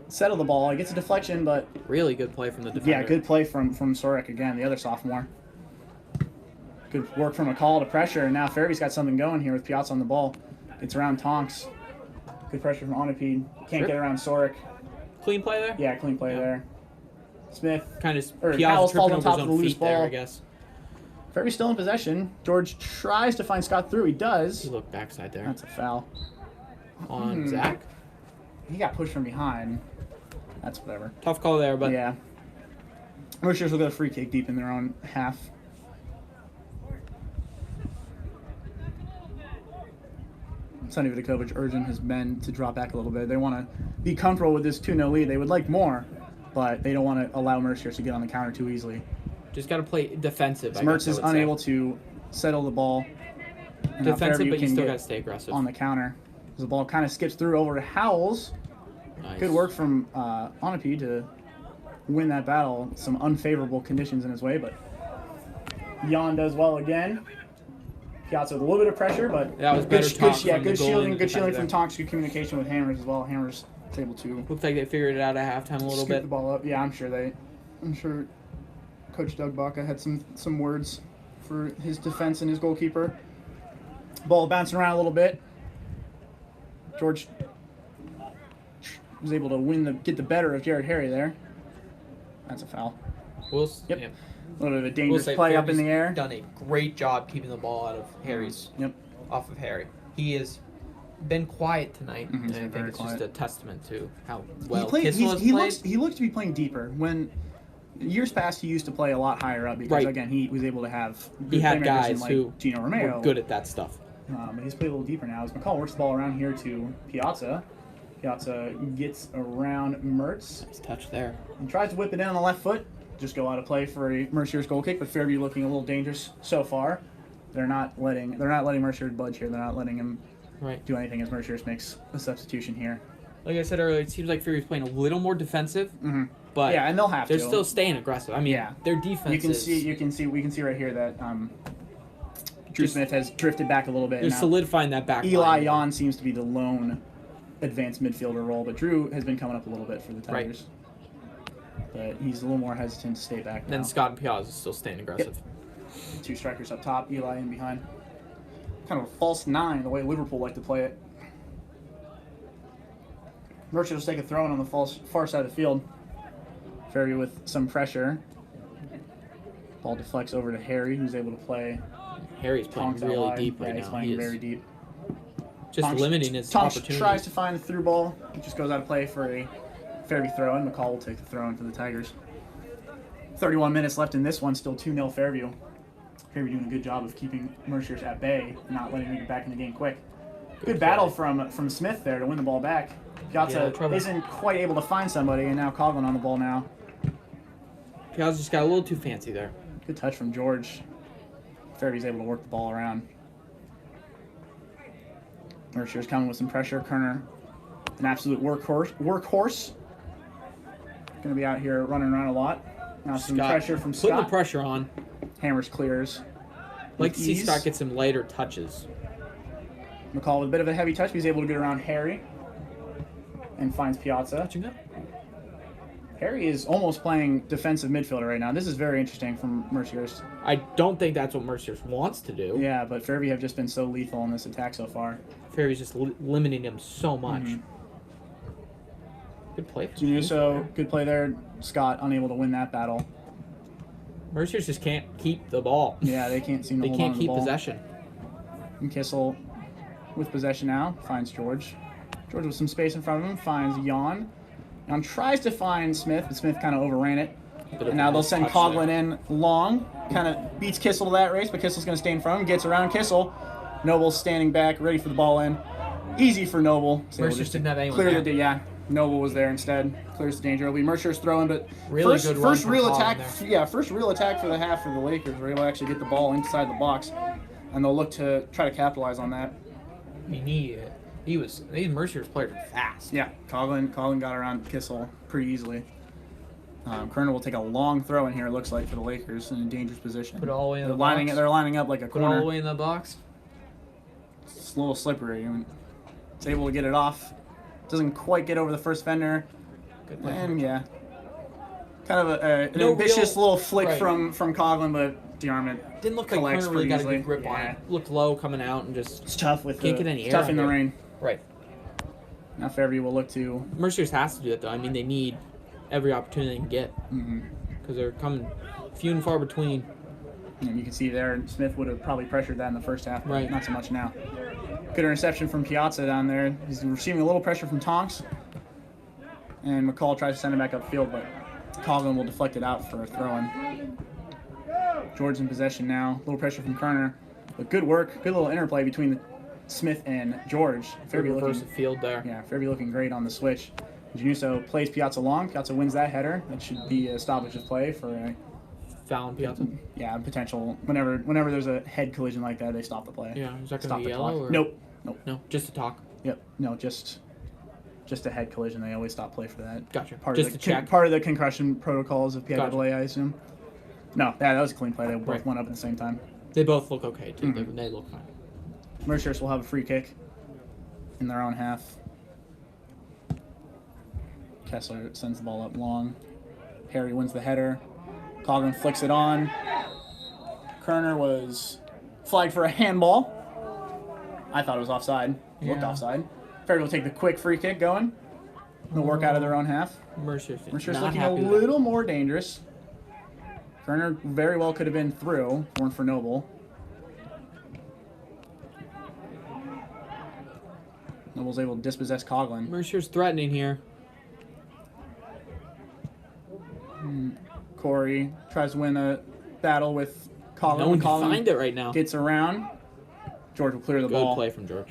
settle the ball. He gets a deflection, but Really good play from the defender. yeah, good play from Sorek again, the other sophomore. Good work from McCall to pressure, and now Fairview's got something going here with Piazza on the ball. It's around Tonks. Good pressure from Onipede. Can't Sure. get around Sorek. Clean play there? Yeah, clean play Yeah. there. Smith. Kind of Or Piazza Howells falls tripping on over top his of the own loose feet there, ball. I guess. Fairview's still in possession. George tries to find Scott through. He does. He looked backside there. That's a foul. On Zach. He got pushed from behind. That's whatever. Tough call there, but Yeah. Mercier's will get a free kick deep in their own half. Sonny Vidakovic urging his men to drop back a little bit. They want to be comfortable with this 2-0 lead. They would like more, but they don't want to allow Mercier to get on the counter too easily. just got to play defensive. I Mertz guess I is would say. unable to settle the ball. And now Defensive, Fairview but you can still get got to stay aggressive. on the counter. The ball kind of skips through over to Howells. Nice. Good work from Onipede to win that battle. Some unfavorable conditions in his way, but Jan does well again. Piazza with a little bit of pressure, but That was better good, talk good, yeah, from the good goalie shielding, and good the shielding defender from Tonks. Good communication with Hammers as well. Hammers is able to Looks like they figured it out at halftime a little scoop bit. the ball up. Yeah, I'm sure Coach Doug Baca had some words for his defense and his goalkeeper. Ball bouncing around a little bit. George was able to get the better of Jared Harry there. That's a foul. Yep. A little bit of a We'll dangerous say play up in the Fairview's air. Done a great job keeping the ball out of Harry's. Yep. Off of Harry. He has been quiet tonight, Mhm, he's and I been think very it's quiet. just a testament to how well he Kissel has he played. looks to be playing deeper. When years past, he used to play a lot higher up because Right. again he was able to have He good had playmakers guys in, like who Gino Romeo. were good at that stuff. But he's played a little deeper now. As McCall works the ball around here to Piazza. Piazza gets around Mertz Nice touch there. and tries to whip it in on the left foot. just go out of play for a Mercier's goal kick, but Fairview looking a little dangerous so far. They're not letting Mercier budge here. They're not letting him do anything as Mercier makes a substitution here. Like I said earlier, it seems like Fairview's playing a little more defensive, but yeah, and they'll have they're to. still staying aggressive. I mean, their defense. We can see right here that Drew Smith has drifted back a little bit. They're now. Solidifying that back Eli line. Yon seems to be the lone advanced midfielder role, but Drew has been coming up a little bit for the Tigers. But he's a little more hesitant to stay back now. Then Scott and Piazza is still staying aggressive. Yep. 2 strikers up top, Eli in behind. Kind of a false 9, the way Liverpool like to play it. Merchant will take a throw in on the far side of the field. Fairview with some pressure. Ball deflects over to Harry, who's able to play. Harry's playing Tonks really out deep wide. right He's now. playing He is very deep. just Tonks, limiting his Tonks opportunities. tries to find the through ball. He just goes out of play for a Fairview throw, and McCall will take the throw in for the Tigers. 31 minutes left in this one, still 2-0 Fairview. Fairview doing a good job of keeping Merciers at bay, not letting them get back in the game quick. Good battle from Smith there to win the ball back. Piazza isn't quite able to find somebody, and now Coughlin on the ball now. Piazza just got a little too fancy there. Good touch from George. Fairview's able to work the ball around. Mercier's coming with some pressure. Kerner, an absolute workhorse. Going to be out here running around a lot. Now some pressure from Scott. Putting the pressure on. Hammers clears. Like to see Scott get some lighter touches. McCall with a bit of a heavy touch, but he's able to get around Harry. And finds Piazza. Touching up. Harry is almost playing defensive midfielder right now. This is very interesting from Mercier's. I don't think that's what Mercier's wants to do. Yeah, but Fairview have just been so lethal in this attack so far. Fairview's just limiting him so much. Good play. Januso, good play there. Scott unable to win that battle. Mercier's just can't keep the ball. Yeah, they can't seem to hold on to the ball. They can't keep possession. And Kissel with possession now finds George. George with some space in front of him finds Jan. Jan tries to find Smith, but Smith kind of overran it. And now they'll send Coughlin in long. Kind of beats Kissel to that race, but Kissel's going to stay in front of him. Gets around Kissel. Noble's standing back, ready for the ball in. Easy for Noble. Mercier didn't have anyone clear there. Yeah, Noble was there instead. Clears the danger. It'll be Mercier's throwing, but really first real attack. Yeah, first real attack for the half for the Lakers. We're able to actually get the ball inside the box, and they'll look to try to capitalize on that. I mean, these Mercier's players are fast. Yeah, Coughlin got around Kissel pretty easily. Kerner will take a long throw in here. It looks like for the Lakers in a dangerous position. Put it all the way in the box. box. They're lining up like a Put corner. it all the way in the box. It's a little slippery. I mean, it's able to get it off. Doesn't quite get over the first fender. Good play. And yeah, kind of an ambitious little flick from Coughlin, but DeArmond didn't look like Kerner really got a good grip on it. Looked low coming out and just it's tough with can't get any air. Tough in the rain. Right. Now Fairview will look to. Mercier's has to do that though. I mean, they need every opportunity they can get because they're coming few and far between. And you can see there, Smith would have probably pressured that in the first half, but right. Not so much now. Good interception from Piazza down there. He's receiving a little pressure from Tonks. And McCall tries to send it back upfield, but Coughlin will deflect it out for a throw-in. George in possession now. A little pressure from Kerner. But good work. Good little interplay between Smith and George. Fairview reverse the field there. Yeah, Fairview looking great on the switch. Januso plays Piazza long. Piazza wins that header. That should be a stoppage of play for a foul on Piazza. Yeah, potential. Whenever there's a head collision like that, they stop the play. Yeah, is that going to be yellow? Or? Nope. No, just a talk. Yep. No, just a head collision. They always stop play for that. Gotcha. Part just of the to check. Part of the concussion protocols of PIAA, Gotcha. I assume. No, that was a clean play. They both went up at the same time. They both look okay too. They look fine. Mercier's will have a free kick in their own half. Kessler sends the ball up long. Harry wins the header. Coughlin flicks it on. Kerner was flagged for a handball. I thought it was offside. It looked offside. Fairview will take the quick free kick going. They'll work out of their own half. Mercier's looking a little more dangerous. Kerner very well could have been through, weren't for Noble. Noble's able to dispossess Coughlin. Mercier's threatening here. Corey tries to win a battle with Coughlin. No one can Coughlin find it right now. Gets around. George will clear the ball. Good play from George.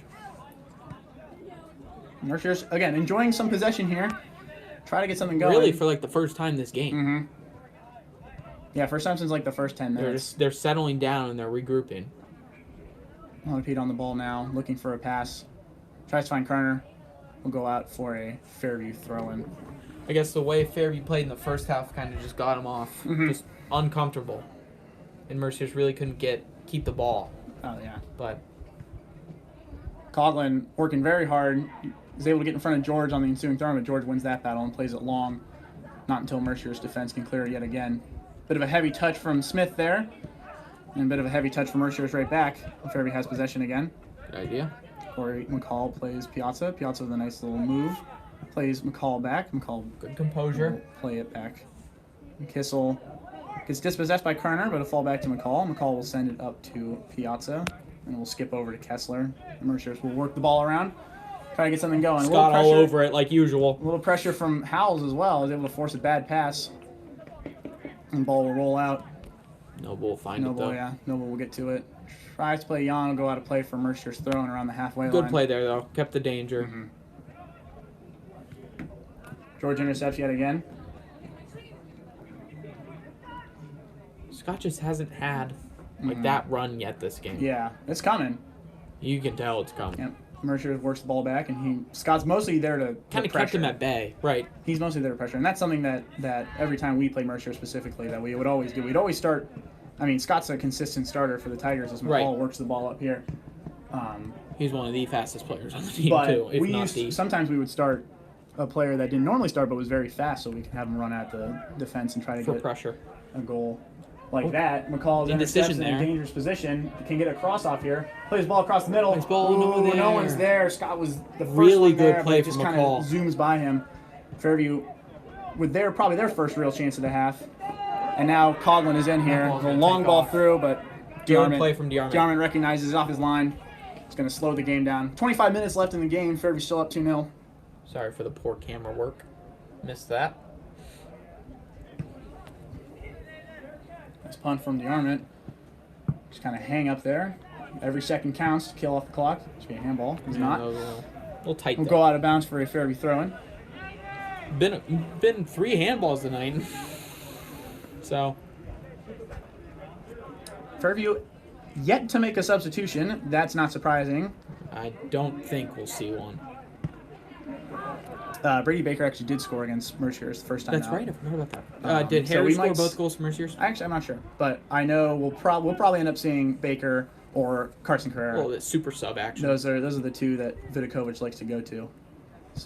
Mercier's, again, enjoying some possession here. Try to get something going. Really, for like the first time this game. Yeah, first time since like the first 10 minutes. They're settling down and they're regrouping. Pete on the ball now, looking for a pass. Tries to find Kerner. We'll go out for a Fairview throw-in. I guess the way Fairview played in the first half kind of just got him off. Just uncomfortable. And Merciers really couldn't keep the ball. Oh, yeah. But Coughlin working very hard. Is able to get in front of George on the ensuing throw, but George wins that battle and plays it long. Not until Mercier's defense can clear it yet again. Bit of a heavy touch from Smith there. And a bit of a heavy touch from Mercier's right back. Fairview has possession again. good idea. Corey McCall plays Piazza. Piazza with a nice little move. Plays McCall back. McCall Good composure. will play it back. Kissel gets dispossessed by Kerner, but it'll fall back to McCall. McCall will send it up to Piazza, and we'll skip over to Kessler. Merciers will work the ball around, try to get something going. Scott all over it like usual. A little pressure from Howells as well. Is able to force a bad pass, and the ball will roll out. Noble will find Noble, it though. yeah, Noble will get to it. Tries to play Jan, will go out of play for Mercier's throwing around the halfway line. Good play there though. Kept the danger. George intercepts yet again. Scott just hasn't had like that run yet this game. Yeah, it's coming. You can tell it's coming. Yep. Mercier works the ball back, and Scott's mostly there to Kind of kept him at bay. Right. He's mostly there to pressure, and that's something that every time we play Mercier specifically that we would always do. We'd always start. I mean, Scott's a consistent starter for the Tigers as McCall Right. works the ball up here. He's one of the fastest players on the team But too, if not the. sometimes we would start a player that didn't normally start but was very fast, so we can have him run at the defense and try to For get pressure. a goal like that. McCall's Indecision intercepts in a there. dangerous position. Can get a cross off here. Plays ball across the middle. Nice ball, Ooh, no no there. one's there. Scott was the first Really one there, good play but just from kind of McCall. zooms by him. Fairview with probably their first real chance of the half. And now Coughlin is in here. ball's A gonna long take ball off. through, but Good play from Diarmid. Diarmid recognizes it off his line. It's going to slow the game down. 25 minutes left in the game. Fairview's still up 2-0. Sorry for the poor camera work. Missed that. Nice punt from Diarmid. Just kind of hang up there. Every second counts to kill off the clock. Should be a handball. He's Yeah, not. that was a little tight We'll though. go out of bounds for a Fairview throw-in. Been 3 handballs tonight. So Fairview yet to make a substitution. That's not surprising. I don't think we'll see one. Brady Baker actually did score against Mercier's the first time That's out. right. I forgot about that. Did so Harry we score might both goals for Merciers? Actually, I'm not sure. But I know we'll probably end up seeing Baker or Carson Carrera. Oh, it's super sub action. Those are the two that Vidakovic likes to go to.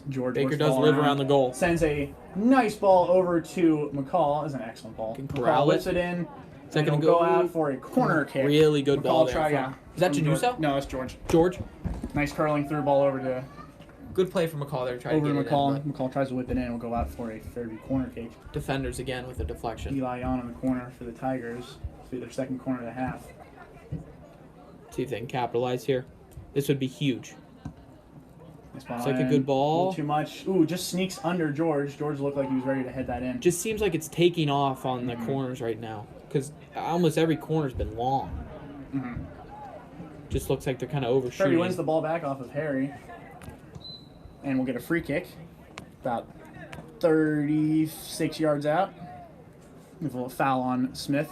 George Baker works does ball live around the goal. Sends a nice ball over to McCall. That's an excellent ball. Can McCall corral lifts it. it in. Second and and it'll go. go out for a corner kick. Really good ball there. Try, from- yeah. Is that From George. Januso? No, it's George. George. Nice curling through ball over to Good play from McCall there. Trying over to to get McCall. it in, McCall tries to whip it in. We'll go out for a Fairview corner kick. but defenders again with a deflection. Eli on in the corner for the Tigers. This will be their second corner of the half. See if they can capitalize here. This would be huge. Nice ball It's like a in. good ball. A little too much. Ooh, just sneaks under George. George looked like he was ready to head that in. Just seems like it's taking off on the corners right now because almost every corner's been long. Just looks like they're kind of Fairview overshooting. wins the ball back off of Harry. And we'll get a free kick. About 36 yards out. With a little foul on Smith.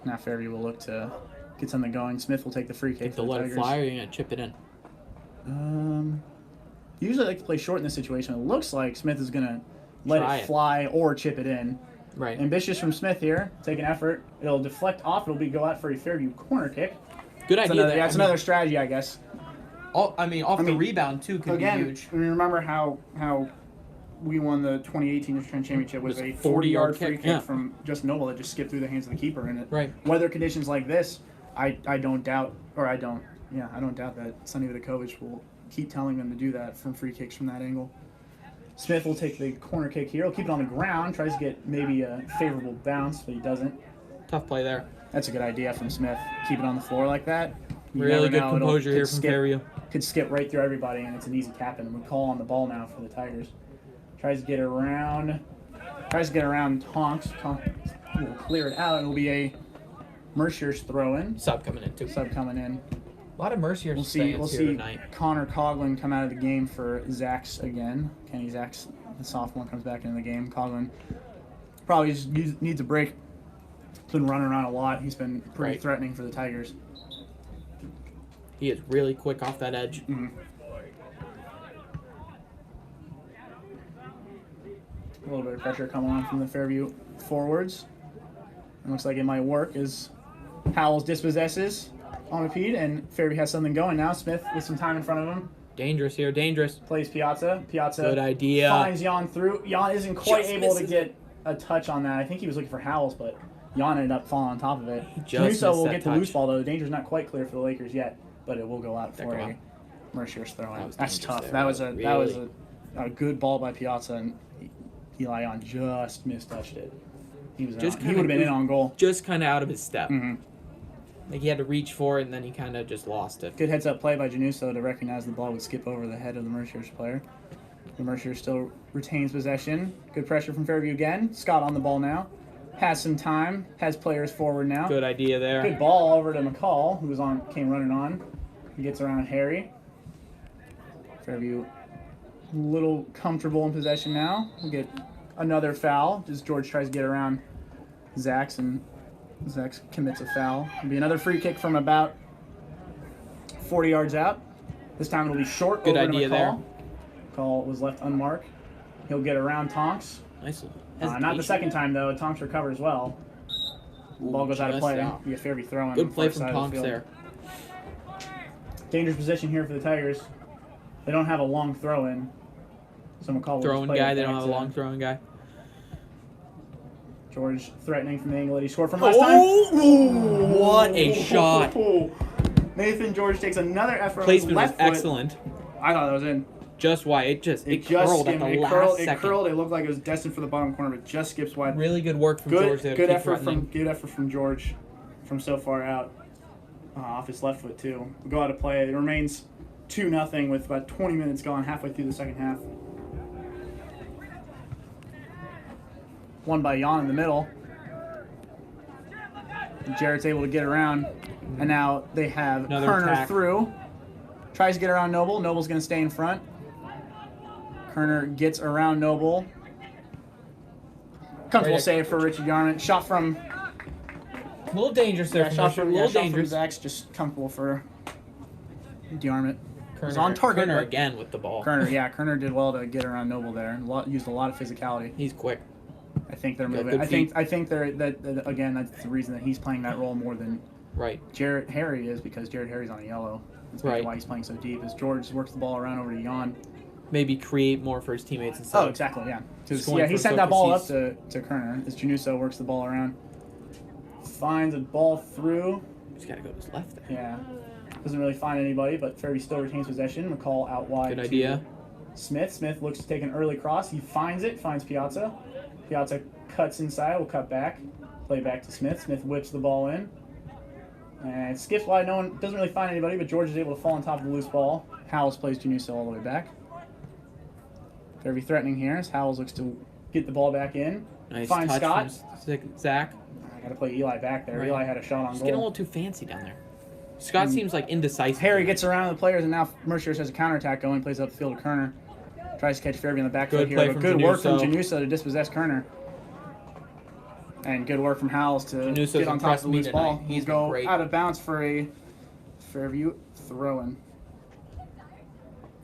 Now Fairview will look to get something going. Smith will take the free kick. Think for they'll the let it Tigers. fly or are you gonna chip it in? Usually I like to play short in this situation. It looks like Smith is going to let Try it it. fly or chip it in. Right. Ambitious from Smith here. Take an effort. It'll deflect off. It'll go out for a Fairview corner kick. Good That's idea. another, there. yeah, it's I mean, another strategy, I guess. off the mean, rebound too could Again, be huge. I mean, remember how we won the 2018 Eastern Championship with It a was a 40-yard 40-yard free kick, kick yeah. from just Noble that just skipped through the hands of the keeper. And Right. weather conditions like this, I don't doubt that Sonny Vidakovic will keep telling them to do that from free kicks from that angle. Smith will take the corner kick here. He'll keep it on the ground, tries to get maybe a favorable bounce, but he doesn't. Tough play there. That's a good idea from Smith. Keep it on the floor like that. You Really never good know, composure could here from skip- Fairview. Could skip right through everybody, and it's an easy cap in. McCall on the ball now for the Tigers. Tries to get around Tonks. Tonks will clear it out. It'll be a Mercier's throw-in. Sub coming in too. Sub coming in. A lot of Merciers We'll staying see here tonight. Connor Coughlin come out of the game for Zachs again. Kenny Zachs, the sophomore, comes back into the game. Coughlin Probably just needs a break. He's been running around a lot. He's been pretty Right. threatening for the Tigers. He is really quick off that edge. Mm-hmm. A little bit of pressure coming on from the Fairview forwards. It looks like it might work as Howells dispossesses on Pete, and Fairview has something going now. Smith with some time in front of him. Dangerous here, dangerous. Plays Piazza. Piazza Good idea. finds Jan through. Jan isn't quite Just able to misses get a touch on that. I think he was looking for Howells, but Jan ended up falling on top of it. just missed Januso will that get the touch. loose ball, though. The danger's not quite clear for the Lakers yet, but it will go out That for go a out. Mercier's throw in. was That's dangerous tough. there. That was Really. a good ball by Piazza, and Eli Jan just mistouched it. He was Just he would have been in on goal. Just kind of out of his step. Mhm. Like he had to reach for it, and then he kind of just lost it. Good heads-up play by Januso to recognize the ball would skip over the head of the Mercier's player. The Mercier still retains possession. Good pressure from Fairview again. Scott on the ball now. Has some time. Has players forward now. Good idea there. Good ball over to McCall, who came running on. He gets around Harry. Fairview a little comfortable in possession now. We'll get another foul as George tries to get around Zach's, and Zach commits a foul. It'll be another free kick from about 40 yards out. This time it'll be short Good over idea to McCall. there. McCall was left unmarked. He'll get around Tonks. Nice. Not the second time, though. Tonks recovered as well. Ball goes out of just play. out. You get Fairview throwing. Good play from Tonks there. Dangerous position here for the Tigers. They don't have a long throw in. So McCall will just Throwing play guy. it They don't back have a to long throwing guy. George threatening from the angle that he scored from last time. Oh, what a shot. Nathan George takes another effort on his Placement was left foot. excellent. I thought that was in. Just why it It just curled at skimmed. the It last curled. second. It curled. It looked like it was destined for the bottom corner, but just skips wide. Really good work from George there. Good Keep effort threatening. good effort from George, from so far out, off his left foot too. We'll go out of play. It remains 2-0 with about 20 minutes gone, halfway through the second half. One by Jan in the middle. Jarrett's able to get around, and now they have Another Kerner attack. through. Tries to get around Noble. Noble's going to stay in front. Kerner gets around Noble. Comfortable Great save for Richard Yarmont. Shot from A little dangerous there. From Mercer. A little dangerous. Zach's just comfortable for Yarmont. Kerner, He's on target. Kerner but- again with the ball. Kerner did well to get around Noble there. Used a lot of physicality. He's quick. I think they're Got moving. good I think they're that again. That's the reason that he's playing that role more than Right. Jarrett Harry is, because Jarrett Harry's on a yellow. That's maybe Right. why he's playing so deep. As George works the ball around over to Jan. Maybe create more for his teammates instead. Oh, of exactly. Yeah. 'Cause, Just going yeah, he for sent that ball up focus. to Kerner as Januso works the ball around. Finds a ball through. Just gotta go to his left there. Yeah. Doesn't really find anybody, but Fairview still retains possession. McCall out wide. Good to idea. Smith. Smith looks to take an early cross. He finds it. Finds Piazza. Piazza cuts inside. Will cut back. Play back to Smith. Smith whips the ball in. And skips wide. No one doesn't really find anybody, but George is able to fall on top of the loose ball. Howells plays Januso all the way back. Fairview threatening here as Howells looks to get the ball back in. Nice Finds touch Scott. from Zach. I got to play Eli back there. Right. Eli had a shot on He's getting a goal. little too fancy down there. Scott seems like indecisive. Harry gets around the players, and now Mercier has a counterattack going. Plays up the field to Kerner. Tries to catch Fairview on the back Good foot here, play but from good work from Januso. Januso to dispossess Kerner. And good work from Howells to Januso's get on top of impressed the me loose tonight. ball. He's He's go been great. out of bounds for a Fairview throw-in.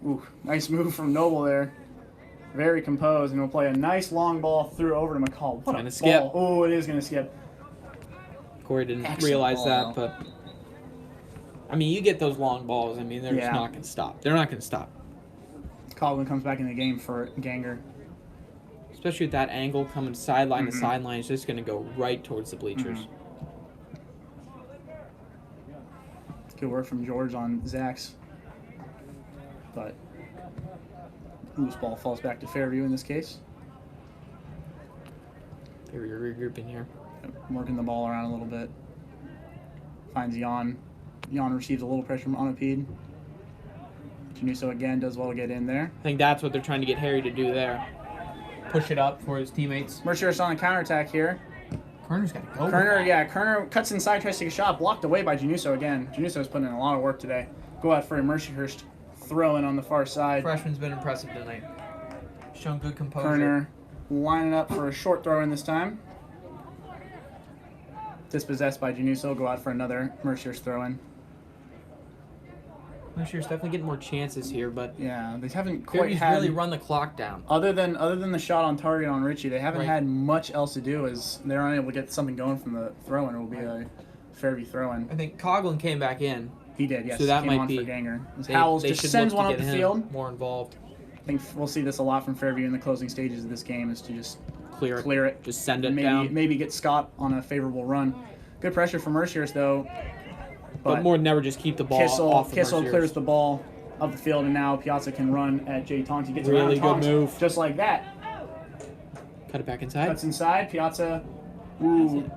Ooh, nice move from Noble there. Very composed, and he'll play a nice long ball through over to McCall. What a Gonna skip. ball. Oh, it is going to skip. Corey didn't Excellent realize ball, that, though. but I mean, you get those long balls. I mean, they're just Yeah. not going to stop. They're not going to stop, Coughlin comes back in the game for Ganger. especially with that angle coming sideline to Mhm. sideline. It's just going to go right towards the bleachers. Good work from George on Zach's. But loose ball falls back to Fairview in this case. They're regrouping here. Working the ball around a little bit. Finds Jan. Jan receives a little pressure from Onapede. Januso again does well to get in there. I think that's what they're trying to get Harry to do there. Push it up for his teammates. Mercier's on a counterattack here. Kerner's got to go. Kerner cuts inside, tries to take a shot, blocked away by Januso again. Januso's putting in a lot of work today. Go out for a Mercyhurst throw in on the far side. Freshman's been impressive tonight. Shown good composure. Kerner lining up for a short throw in this time. Dispossessed by Januso. Go out for another Mercier's throw in. Mercier's definitely getting more chances here, but Yeah, they haven't quite Fairview's had really run the clock down. other than the shot on target on Richie. They haven't Right. had much else to do as they're unable to get something going from the throw in. It will be a Fairview throw in. I think Coughlin came back in. He did, yes. So that Came might on be- for Ganger. As They, Howells they just should sends look one to up get the him field. more involved. I think we'll see this a lot from Fairview in the closing stages of this game is to just Clear it. it. Just send it maybe, down. Maybe get Scott on a favorable run. Good pressure from Mercier's though. But more than never, just keep the ball off Kissel of Mercier's. clears the ball up the field, and now Piazza can run at Jay Tonks. He gets Really around good Tonks move. just like that. Cut it back inside. Cuts inside. Piazza, ooh,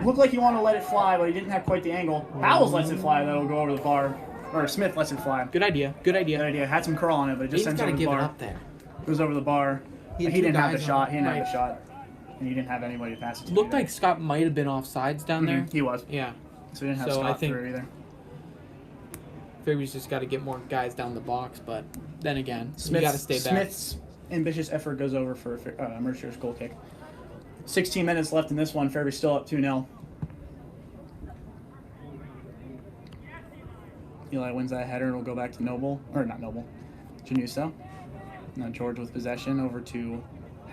looked like he wanted to let it fly, but he didn't have quite the angle. Howells lets it fly though. Go over the bar, or Smith lets it fly. Good idea. Good idea. Good idea. Had some curl on it, but it just He's sends got over to the give it bar. up there. Goes over the bar. He He, had two didn't have the guys shot. on- He didn't have right. the shot, and he didn't have anybody to pass it to. Looked either. like Scott might have been offsides down there. He was. Yeah. So he didn't have So I Scott think- through either. Fairview's just got to get more guys down the box, but then again, you got to stay back. Smith's ambitious effort goes over for Mercier's goal kick. 16 minutes left in this one. Fairview still up 2-0. Eli wins that header and will go back to Noble, or not Noble, Januso. Now George with possession over to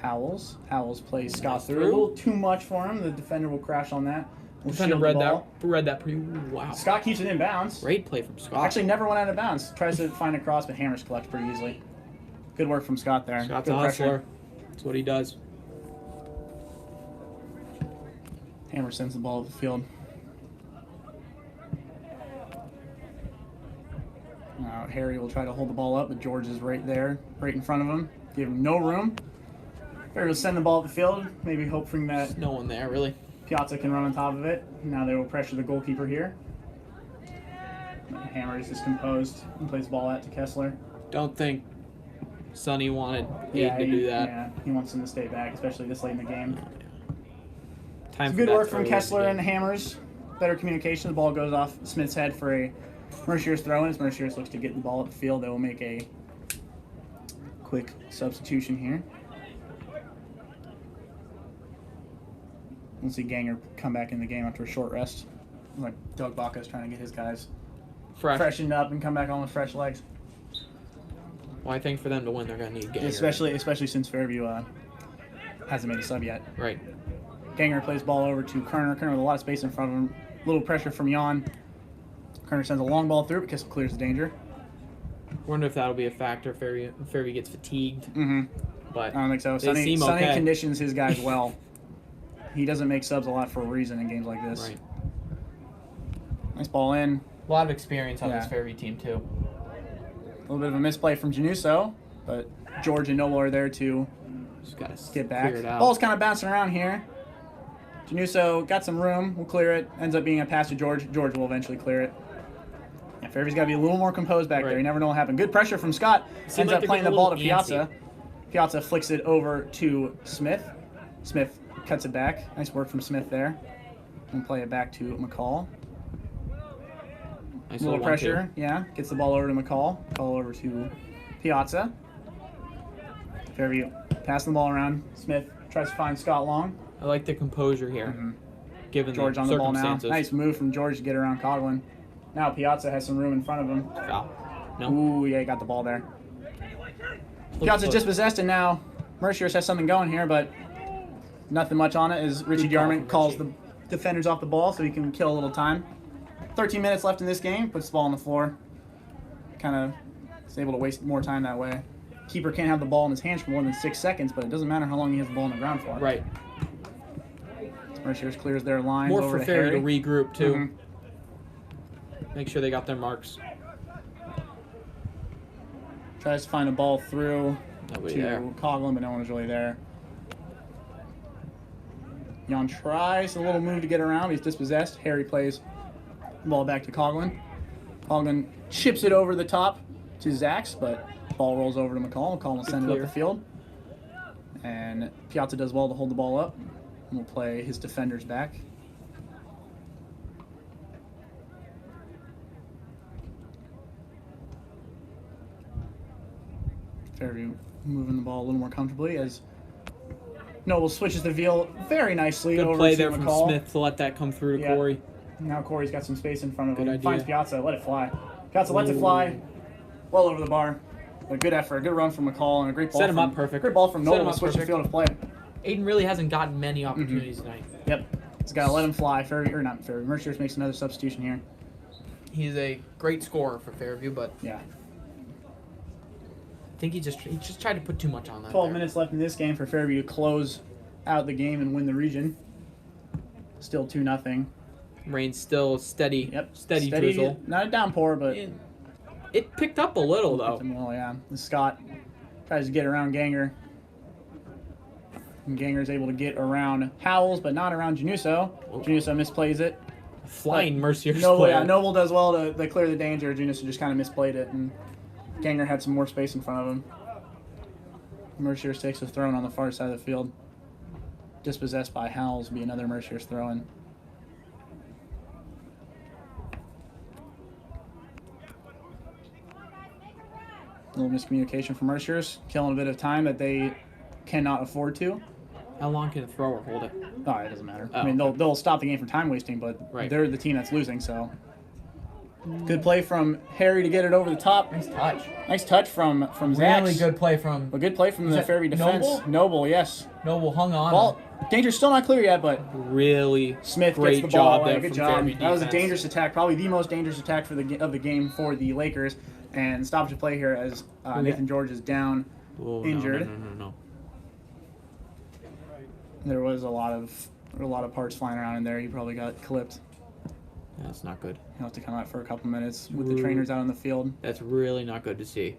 Howells. Howells plays Scott through. A little too much for him. The defender will crash on that. Will Defender shield the ball. read that pretty. Wow. Scott keeps it in bounds. Great play from Scott. Actually, never went out of bounds. Tries to find a cross, but hammers collects pretty easily. Good work from Scott there. Scott's Good a pressure. hustler. That's what he does. Hammer sends the ball up the field. Now Harry will try to hold the ball up, but George is right there, right in front of him. Give him no room. Harry will send the ball up the field, maybe hoping that There's no one there, really. Piazza can run on top of it. Now they will pressure the goalkeeper here. Hammer is discomposed and plays the ball out to Kessler. Don't think Sonny wanted Aiden to do that. Yeah, he wants him to stay back, especially this late in the game. Time It's for good that work throw from in Kessler the and game. Hammers. Better communication. The ball goes off Smith's head for a Mercier's throw in. As Mercier's looks to get the ball up the field, they will make a quick substitution here. We'll see Ganger come back in the game after a short rest. Like Doug Baca is trying to get his guys Fresh. freshened up and come back on with fresh legs. Well, I think for them to win, they're going to need Ganger. Especially since Fairview hasn't made a sub yet. Right. Ganger plays ball over to Kerner. Kerner with a lot of space in front of him. Little pressure from Jan. Kerner sends a long ball through because it clears the danger. Wonder if that'll be a factor if Fairview gets fatigued. Mm-hmm. But I don't think so. they Sonny seem okay. conditions his guys well. He doesn't make subs a lot for a reason in games like this. Right. Nice ball in. A lot of experience on Yeah. this Fairview team, too. A little bit of a misplay from Januso, but George and Noble are there to Just got to get back. Clear it out. Ball's kind of bouncing around here. Januso got some room. We'll clear it. Ends up being a pass to George. George will eventually clear it. Yeah, Fairview's got to be a little more composed back there. Right. You never know what happened. Good pressure from Scott. Seemed Ends like up they're playing the getting a ball to little Piazza. Piazza flicks it over to Smith. Smith cuts it back. Nice work from Smith there. And play it back to McCall. Nice A little 1-2. pressure. Yeah. Gets the ball over to McCall. Call over to Piazza. Fairview passing the ball around. Smith tries to find Scott Long. I like the composure here, given George the on the ball now. circumstances. Nice move from George to get around Coughlin. Now Piazza has some room in front of him. Foul. No. Ooh, yeah, he got the ball there. Look Piazza close. dispossessed, and now Mercier's has something going here, but nothing much on it as Richie Good call Diarman from calls Richie. the defenders off the ball so he can kill a little time. 13 minutes left in this game. Puts the ball on the floor. Kind of is able to waste more time that way. Keeper can't have the ball in his hands for more than 6 seconds, but it doesn't matter how long he has the ball on the ground for. Right. Mercier's clears their lines More over for to Fairview to Harry. regroup, too. Mhm. Make sure they got their marks. Tries to find a ball through Nobody to there. Coughlin, but no one was really there. Jan tries a little move to get around. He's dispossessed. Harry plays the ball back to Coughlin. Coughlin chips it over the top to Zax, but ball rolls over to McCall. McCall will send it up clear. the field. And Piazza does well to hold the ball up. And will play his defenders back. Fairview moving the ball a little more comfortably as Noble switches the field very nicely Good over play to there from McCall. Smith to let that come through to Yeah. Corey. Now Corey's got some space in front of him. Good idea. Finds Piazza, let it fly. Piazza lets it fly, well over the bar. A good effort, a good run from McCall, and a great ball. Set him from, up perfect. Great ball from Set him Noble up to switch the perfect. field of play. Aiden really hasn't gotten many opportunities tonight. Yep, he's got to let him fly. Fairview, or not Fairview. Mercier makes another substitution here. He's a great scorer for Fairview, but Yeah. I think he just tried to put too much on that. 12 there. minutes left in this game for Fairview to close out the game and win the region. Still 2-0. Rain's still steady. Yep. Steady drizzle. Not a downpour, but It picked up a little though. well, yeah. Scott tries to get around Ganger. And Ganger's able to get around Howells, but not around Januso. Januso misplays it. Flying Mercier's Noble, player. yeah, Noble does well to clear the danger. Januso just kind of misplayed it, and Ganger had some more space in front of him. Mercier takes a throw-in on the far side of the field. Dispossessed by Howells will be another Mercier's throw-in. A little miscommunication from Mercier's, killing a bit of time that they cannot afford to. How long can a thrower hold it? Oh, it doesn't matter. Oh, I mean, they'll stop the game from time wasting, but Right. they're the team that's losing, so. Good play from Harry to get it over the top. Nice touch. Nice touch from Zach. Really good play from A good play from Was the that Fairview defense. Noble? Yes. Noble. Hung on. Ball. Danger's still not clear yet, but Really Smith great gets the ball job away. there Good from job. Fairview That was a defense. dangerous attack, probably the most dangerous attack of the game for the Lakers. And stoppage of play here as Nathan George is down. Oh, injured. No. There was a lot of parts flying around in there. He probably got clipped. That's not good. He'll have to come out for a couple minutes with the trainers out on the field. That's really not good to see.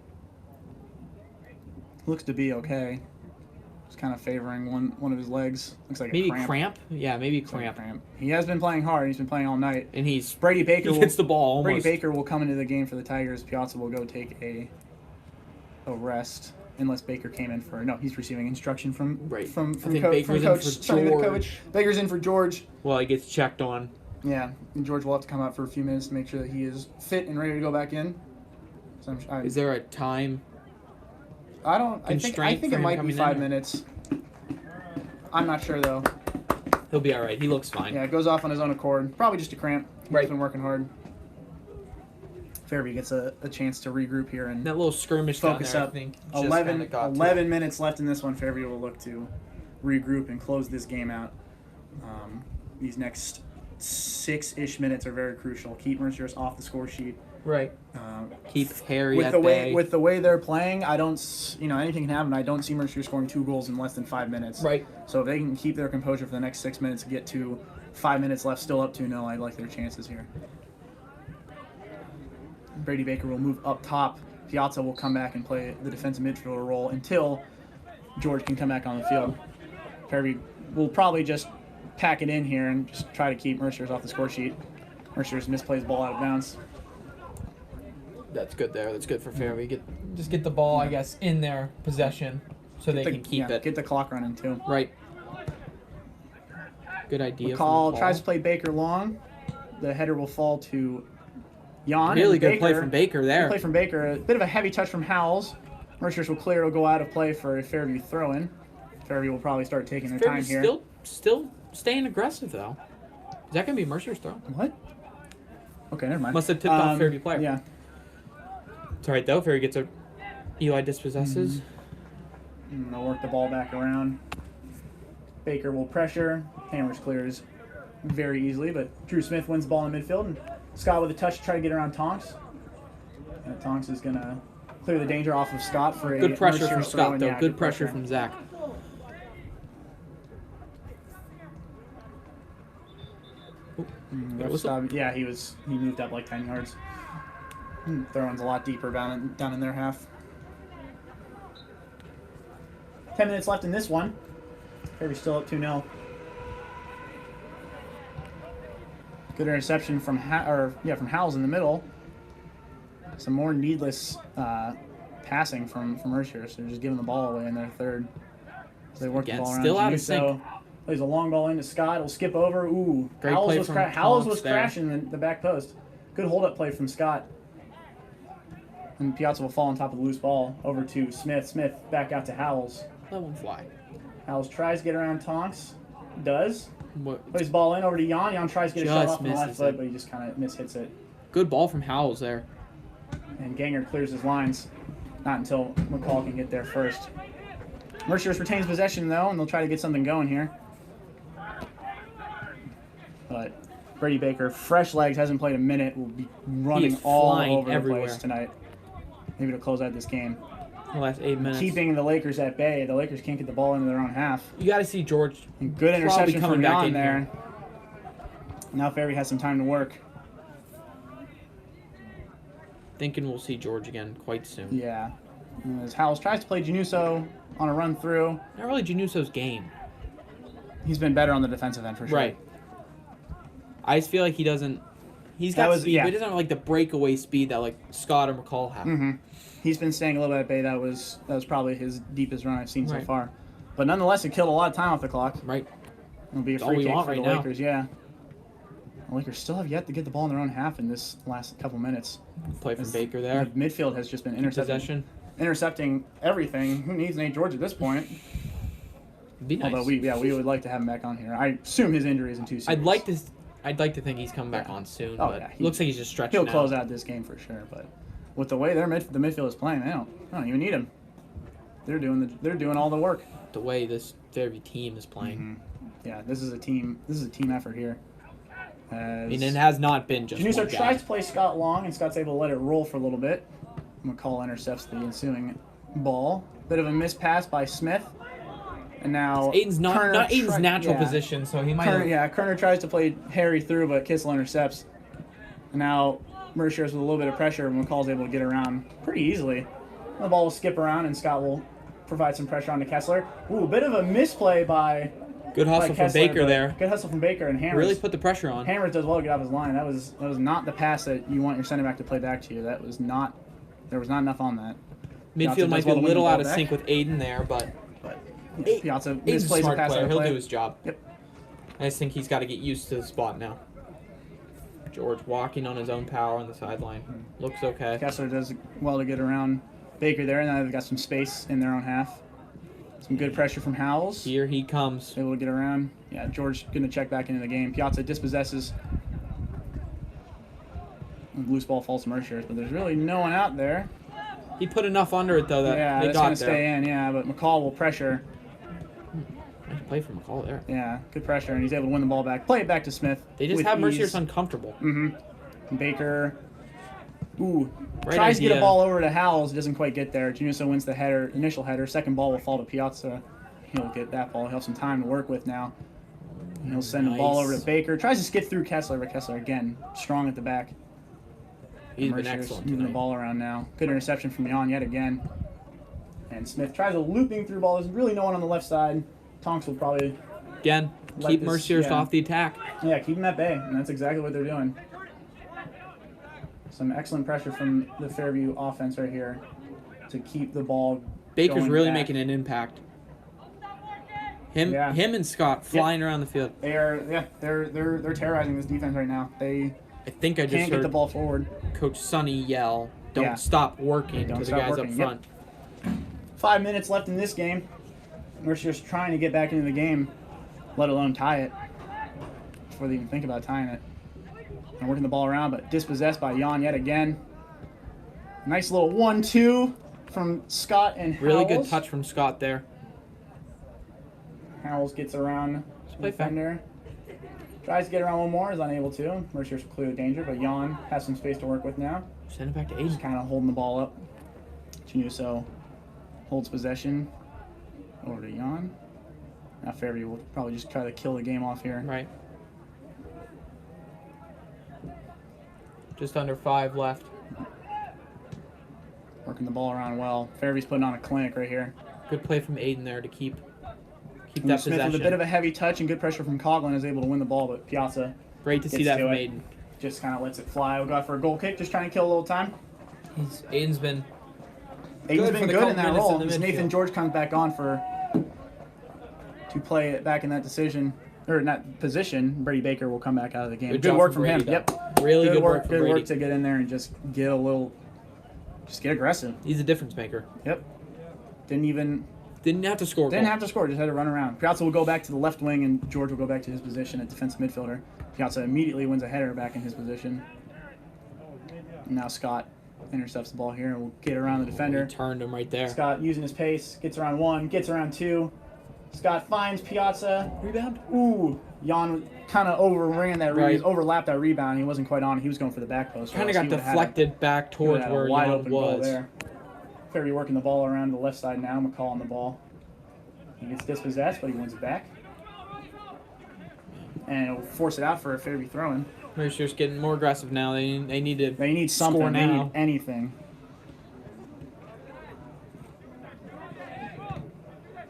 Looks to be okay. Just kind of favoring one of his legs. Looks like Maybe a cramp. Yeah, maybe Looks like a cramp. He has been playing hard. He's been playing all night. And he's Brady Baker he gets the ball almost. Brady Baker will come into the game for the Tigers. Piazza will go take a rest unless Baker came in for he's receiving instruction from Right. from I think coach. Baker's From in coach. for Sorry, George. Coach. Baker's in for George. Well, he gets checked on. Yeah, and George will have to come out for a few minutes to make sure that he is fit and ready to go back in. So Is there a time? I think constraint it for him might be coming 5 in? minutes. I'm not sure though. He'll be all right. He looks fine. Yeah, it goes off on his own accord. Probably just a cramp. Right. He's been working hard. Fairview gets a chance to regroup here and That little skirmish down focus there, I up. think, just 11 kinda got to 11 minutes left in this one. Fairview will look to regroup and close this game out. These next 6-ish minutes are very crucial. Keep Mercier off the score sheet. Right. Keep Harry With at the way bay. with the way they're playing, I don't anything can happen. I don't see Mercier scoring 2 goals in less than 5 minutes. Right. So if they can keep their composure for the next 6 minutes and get to 5 minutes left, still up 2-0, I like their chances here. Brady Baker will move up top. Piazza will come back and play the defensive midfielder role until George can come back on the field. Fairview will probably just pack it in here and just try to keep Mercier's off the score sheet. Mercier's misplays ball out of bounds. That's good there. That's good for Fairview. Just get the ball, I guess, in their possession so they can keep it. Get the clock running too. Right. Good idea. McCall tries to play Baker long. The header will fall to Jan. Really and good Baker, play from Baker there. Good play from Baker. A bit of a heavy touch from Howells. Mercier's will clear. Will go out of play for a Fairview throw-in. Fairview will probably start taking their time here. Still staying aggressive though. Is that gonna be Mercier's throw? What? Okay, never mind. Must have tipped off Fairview player. Yeah. It's alright though. Fairview gets a Eli dispossesses. And they'll work the ball back around. Baker will pressure. Hammers clears very easily, but Drew Smith wins the ball in midfield. And Scott with a touch to try to get around Tonks. And Tonks is going to clear the danger off of Scott for a Good pressure Mercier from throw-in. Scott though. Yeah, Good pressure from Zach. Ref stop. Yeah, he moved up like 10 yards. Throw-in's a lot deeper down in their half. 10 minutes left in this one. Fairview's still up 2-0. Good interception from Howells in the middle. Some more needless passing from Mercier, so they're just giving the ball away in their third. So they work the ball around. Still out of Januso sync. plays a long ball into Scott. It'll skip over. Ooh, Great Howells play was from Howells Tonks was there. crashing the back post. Good hold-up play from Scott. And Piazza will fall on top of the loose ball over to Smith. Smith back out to Howells. Let one fly. Howells tries to get around Tonks. Does. What? Plays ball in over to Jan. Jan tries to get a shot Just off on the left misses foot, it. but he just kind of mishits it. Good ball from Howells there. And Ganger clears his lines. Not until McCall can get there first. Merciers retains possession, though, and they'll try to get something going here. But Brady Baker, fresh legs, hasn't played a minute, will be running all flying over everywhere. the place tonight. Maybe to close out this game. The last 8 minutes. Keeping the Lakers at bay. The Lakers can't get the ball into their own half. You got to see George. And good Probably interception coming from back Jan in there. here. Now Fairview has some time to work. Thinking we'll see George again quite soon. Yeah. And as Howells tries to play Januso on a run through. Not really Januso's game. He's been better on the defensive end for sure. Right. I just feel like he doesn't. He's That got was- speed, yeah. but he doesn't have like the breakaway speed that like Scott or McCall have. Mm-hmm. He's been staying a little bit at bay. That was probably his deepest run I've seen so Right. far. But nonetheless, it killed a lot of time off the clock. Right. It'll be a That's all free we kick want for right the now. Lakers. Yeah. The Lakers still have yet to get the ball in their own half in this last couple minutes. Play from As Baker there. The midfield has just been Possession. intercepting everything. Who needs Nate George at this point? Be nice. Although we would like to have him back on here. I assume his injury isn't too serious. I'd like to think he's coming back on soon, Oh, but yeah, looks like he's just stretching He'll out. close out this game for sure. But with the way the midfield is playing, they don't even need him. They're doing all the work. The way this Fairview team is playing. Mm-hmm. Yeah, this is a team effort here. I mean, it has not been just Januso one guy. tries to play Scott long, and Scott's able to let it roll for a little bit. McCall intercepts the ensuing ball. Bit of a miss pass by Smith. And now Aiden's not Aiden's natural yeah. position, so he might. Kerner tries to play Harry through, but Kissel intercepts. And now Mercier's with a little bit of pressure, and McCall's able to get around pretty easily. The ball will skip around, and Scott will provide some pressure onto Kessler. Ooh, a bit of a misplay by Good hustle from Kessler, Baker but there. Good hustle from Baker, and Hammers. Really put the pressure on. Hammers does well to get off his line. That was not the pass that you want your center back to play back to you. There was not enough on that. Midfield Piazza might does be a well to win the little ball out of back. sync with Aiden there, but Piazza Aiden's a misplays a smart pass player. out of He'll play. do his job. Yep. I just think he's got to get used to the spot now. George walking on his own power on the sideline. Looks okay. Kessler does well to get around Baker there, and now they've got some space in their own half. Some good pressure from Howells. Here he comes. Able to get around. Yeah, George going to check back into the game. Piazza dispossesses. Loose ball falls to Mercier, but there's really no one out there. He put enough under it though that Yeah, they that's got going to there. stay in. Yeah, but McCall will pressure. Nice play from McCall there. Yeah, good pressure, and he's able to win the ball back. Play it back to Smith. They just with have ease. Mercier's uncomfortable. Mm-hmm. Baker. Ooh. Right Tries to get a idea. ball over to Howells. Doesn't quite get there. Januso wins the initial header. Second ball will fall to Piazza. He'll get that ball. He'll have some time to work with now. He'll send the ball over to Baker. Tries to skip through Kessler, but Kessler again strong at the back. He's been Mercier's excellent moving the tonight. ball around now. Good interception from Jan yet again. And Smith tries a looping through ball. There's really no one on the left side. Tonks will probably Again, Let keep this- Mercier's yeah. off the attack. keep him at bay, and that's exactly what they're doing. Some excellent pressure from the Fairview offense right here to keep the ball. Baker's going really back. making an impact. Him Yeah. and Scott flying around the field. They're terrorizing this defense right now. They I think I just can't get the heard ball forward. Coach Sonny yell, "Don't Yeah. stop working" Don't to the stop guys working, up yep. front. 5 minutes left in this game. Mercier's trying to get back into the game, let alone tie it. Before they even think about tying it. And working the ball around, but dispossessed by Jan yet again. Nice little 1-2 from Scott and Howells. Really good touch from Scott there. Howells gets around the play back. defender. Tries to get around one more, is unable to. Mercier's clear danger, but Jan has some space to work with now. Send it back to Just Aiden. kind of holding the ball up. Januso holds possession over to Jan. Now Fairview will probably just try to kill the game off here. Right. Just under 5 left. Working the ball around well. Fairview's putting on a clinic right here. Good play from Aiden there to keep And that Smith possession. with a bit of a heavy touch and good pressure from Coughlin is able to win the ball, but Piazza Great to see gets that to from it. Aiden. just kind of lets it fly. We'll go out for a goal kick, just trying to kill a little time. Aiden's been Aiden's for been the good couple in that minutes role. in the As Nathan midfield. George comes back on to play it back in that decision or in that position, Brady Baker will come back out of the game. Good Good, job work from from him. Brady, though. Yep. Really good work from Good Brady. work to get in there and just get a little, just get aggressive. He's a difference maker. Yep. Didn't even Didn't have to score. Didn't have to score, just had to run around. Piazza will go back to the left wing, and George will go back to his position at defensive midfielder. Piazza immediately wins a header back in his position. And now Scott intercepts the ball here and will get around the defender. He turned him right there. Scott using his pace, gets around 1, gets around 2. Scott finds Piazza. Rebound. Ooh, Jan kind of overlapped that rebound. He wasn't quite on it. He was going for the back post. Kind of got deflected back towards where wide Jan open goal was. there. Fairview working the ball around the left side now. McCall on the ball. He gets dispossessed, but he wins it back. And it'll force it out for a Fairview throw-in. Mercer's getting more aggressive now. They need to. They need something. Score They now. need anything.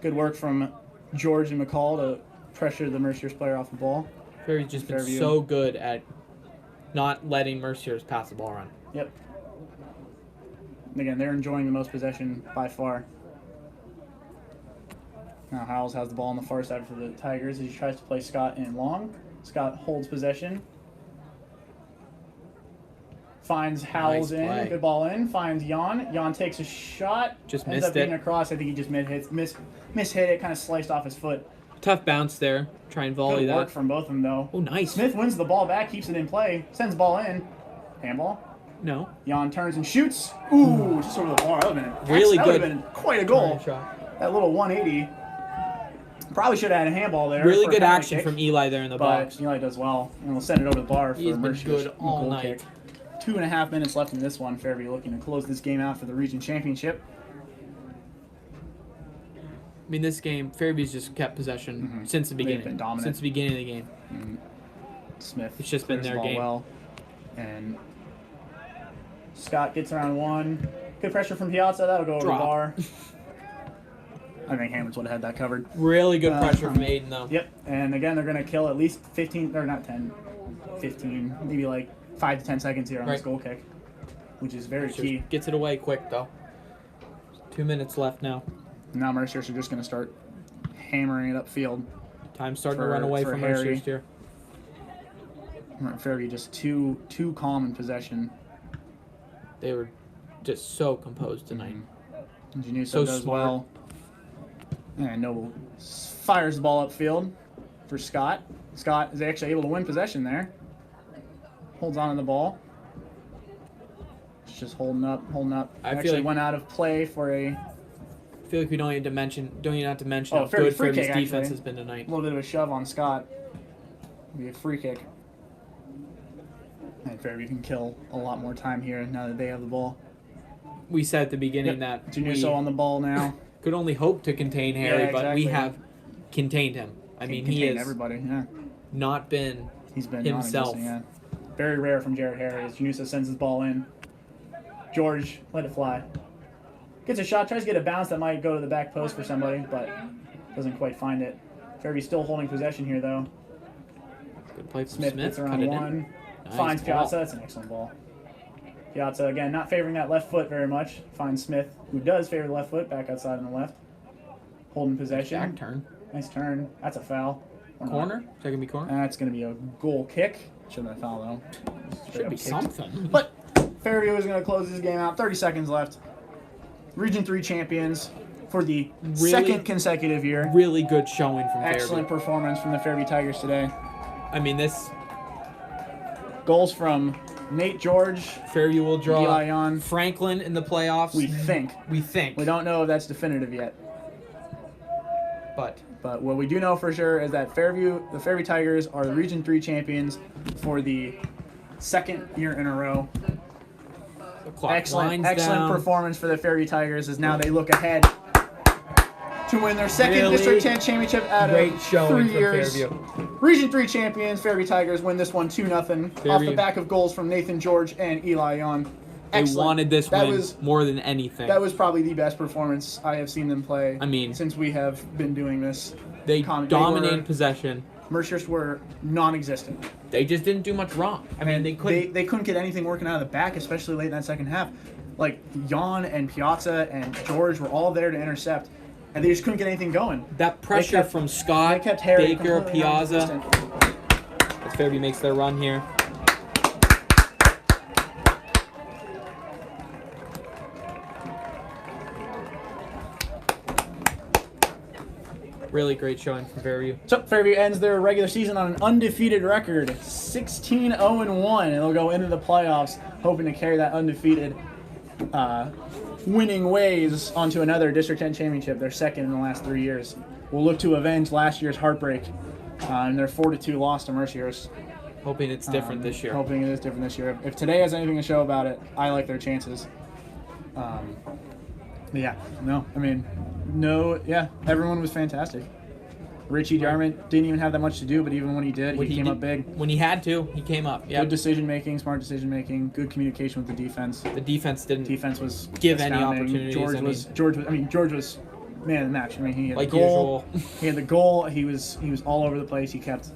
Good work from George and McCall to pressure the Mercier's player off the ball. Fairview's just been Fairview. so good at not letting Mercier's pass the ball run. Yep. And again, they're enjoying the most possession by far. Now Howells has the ball on the far side for the Tigers as he tries to play Scott in long. Scott holds possession. Finds Howells Nice in. play. Good ball in. Finds Jan. Jan takes a shot. Just Ends missed up being it. across. I think he just mishit it. Kind of sliced off his foot. Tough bounce there. Try and volley Good work that. from both of them though. Oh, nice. Smith wins the ball back. Keeps it in play. Sends the ball in. Handball. No. Jan turns and shoots. Ooh, just over the bar. That would have been Really that would good. have been quite a goal. Shot. That little 180. Probably should have had a handball there. Really for a good penalty action kick, from Eli there in the but box. Eli does well, and we'll send it over the bar for He's been Mercer's good all goal night. kick. 2.5 minutes left in this one. Fairview looking to close this game out for the region championship. I mean, this game, Fairview's just kept possession since the They've beginning. been dominant. Since the beginning of the game. Smith. It's just been clears the their ball game. well, and Scott gets around 1. Good pressure from Piazza. That'll go over Drop. the bar. I think Hammonds would have had that covered. Really good pressure from Aiden, though. Yep, and again, they're going to kill at least 15, or not 10, 15, maybe like 5 to 10 seconds here on this Right. goal kick, which is very Mercer key. gets it away quick, though. 2 minutes left now. Now Mercier's are just going to start hammering it upfield. Time starting to For- run away for from Harry. Mercer's here. Fairview just too calm in possession. They were just so composed tonight. Januso So does smart. well. And Noble fires the ball upfield for Scott. Scott is actually able to win possession there. Holds on to the ball. It's just holding up. I feel Actually like- went out of play for a I feel like we don't even have to mention Oh, how Fairview good free Fairview's kick, defense actually. has been tonight. little bit of a shove on Scott. Be a free kick. And Fairview can kill a lot more time here now that they have the ball. We said at the beginning that we Januso on the ball now. could only hope to contain Harry, Yeah, but we exactly. have contained him. I mean, he Contain has everybody. Yeah. not been He's been himself. non-existent, yeah. Very rare from Jared Harry as Januso sends his ball in. George, let it fly. Gets a shot, tries to get a bounce that might go to the back post for somebody, but doesn't quite find it. Fairview still holding possession here, though. Good play from Smith Smith. gets Cut around it 1. in. Nice Finds ball. Piazza. That's an excellent ball. Piazza, again, not favoring that left foot very much. Finds Smith, who does favor the left foot, back outside on the left. Holding possession. Back turn. Nice turn. That's a foul. Or not. Corner? Is that going to be corner? That's going to be a goal kick. Shouldn't have been a foul, though. Straight Should up be kicked. something. But Fairview is going to close this game out. 30 seconds left. Region 3 champions for the second consecutive year. Really good showing from Excellent Fairview. performance from the Fairview Tigers today. I mean, this Goals from Nate George, Fairview will draw Eli Jan. Franklin in the playoffs. We think. We think. We don't know if that's definitive yet. But But what we do know for sure is that the Fairview Tigers are the Region 3 champions for the second year in a row. the clock Excellent winds down. performance for the Fairview Tigers as now they look ahead to win their second Really District 10 championship out Great of showing 3 from years. Fairview. Region 3 champions, Fairview Tigers win this one 2-0 off the Fairview. back of goals from Nathan George and Eli Jan. They Excellent. wanted this That win was more than anything. That was probably the best performance I have seen them play. I mean- since we have been doing this. They dominated were- possession. Mercier's were non-existent. They just didn't do much wrong. I mean, they couldn't. They couldn't get anything working out of the back, especially late in that second half. Like Jan and Piazza and George were all there to intercept, and they just couldn't get anything going. That pressure kept- from They Scott, kept Harry Baker, completely Piazza. non-existent. As Fairview makes their run here. Really great showing from Fairview. So Fairview ends their regular season on an undefeated record, 16-0-1, and they'll go into the playoffs hoping to carry that undefeated winning ways onto another District 10 championship, their second in the last 3 years. We'll look to avenge last year's heartbreak and their 4-2 loss to Merciers. Hoping it's different this year. Hoping it is different this year. If today has anything to show about it, I like their chances. Everyone was fantastic. Richie Darment didn't even have that much to do, but even when he did, he came up big. When he had to, he came up. Yep. Good decision making, smart decision making, good communication with the defense. The defense didn't was give any astounding. opportunities. George was man of the match. I mean, he had like the goal. Usual. He had the goal. He was all over the place. He kept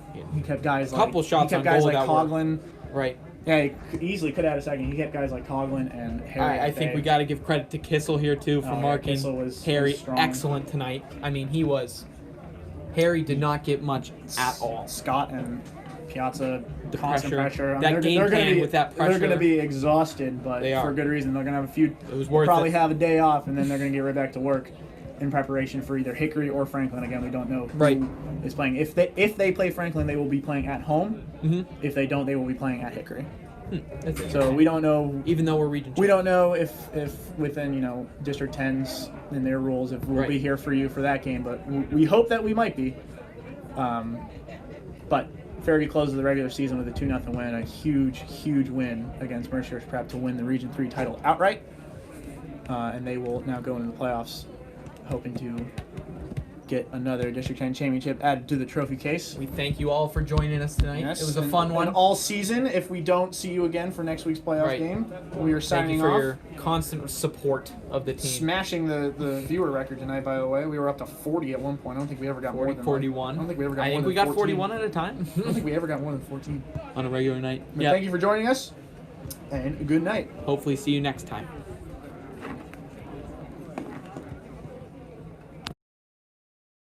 guys like couple shots he kept on guys goal like that were- Coughlin. Right. Yeah, he easily could have had a second. He kept guys like Coughlin and Harry. I think we got to give credit to Kissel here too for marking Kissel was Harry strong. excellent tonight. I mean, Harry did not get much at all. Scott and Piazza, The constant pressure. That game plan with that pressure. They're going to be exhausted, but They are. for good reason. They're going to have a few. It was worth probably it. have a day off, and then they're going to get right back to work in preparation for either Hickory or Franklin. Again, we don't know who is playing. If they play Franklin, they will be playing at home. Mm-hmm. If they don't, they will be playing at Hickory. That's So we don't know. even though we're region. We don't know if within District 10s and their rules if we'll be here for you for that game, but we hope that we might be. But Fairview closes the regular season with a 2-0 win, a huge win against Merciers Prep to win the Region 3 title outright, and they will now go into the playoffs, hoping to get another District 10 championship added to the trophy case. We thank you all for joining us tonight. Yes, It was a fun one. And all season, if we don't see you again for next week's playoff game, we are Thank signing you for off. your constant support of the team. Smashing the viewer record tonight, by the way. We were up to 40 at one point. I don't think we ever got more than 41. I don't think we ever got I more think than we got 14. 41 at a time I don't think we ever got more than 14. on a regular night. But Yeah. thank you for joining us, and good night. Hopefully see you next time.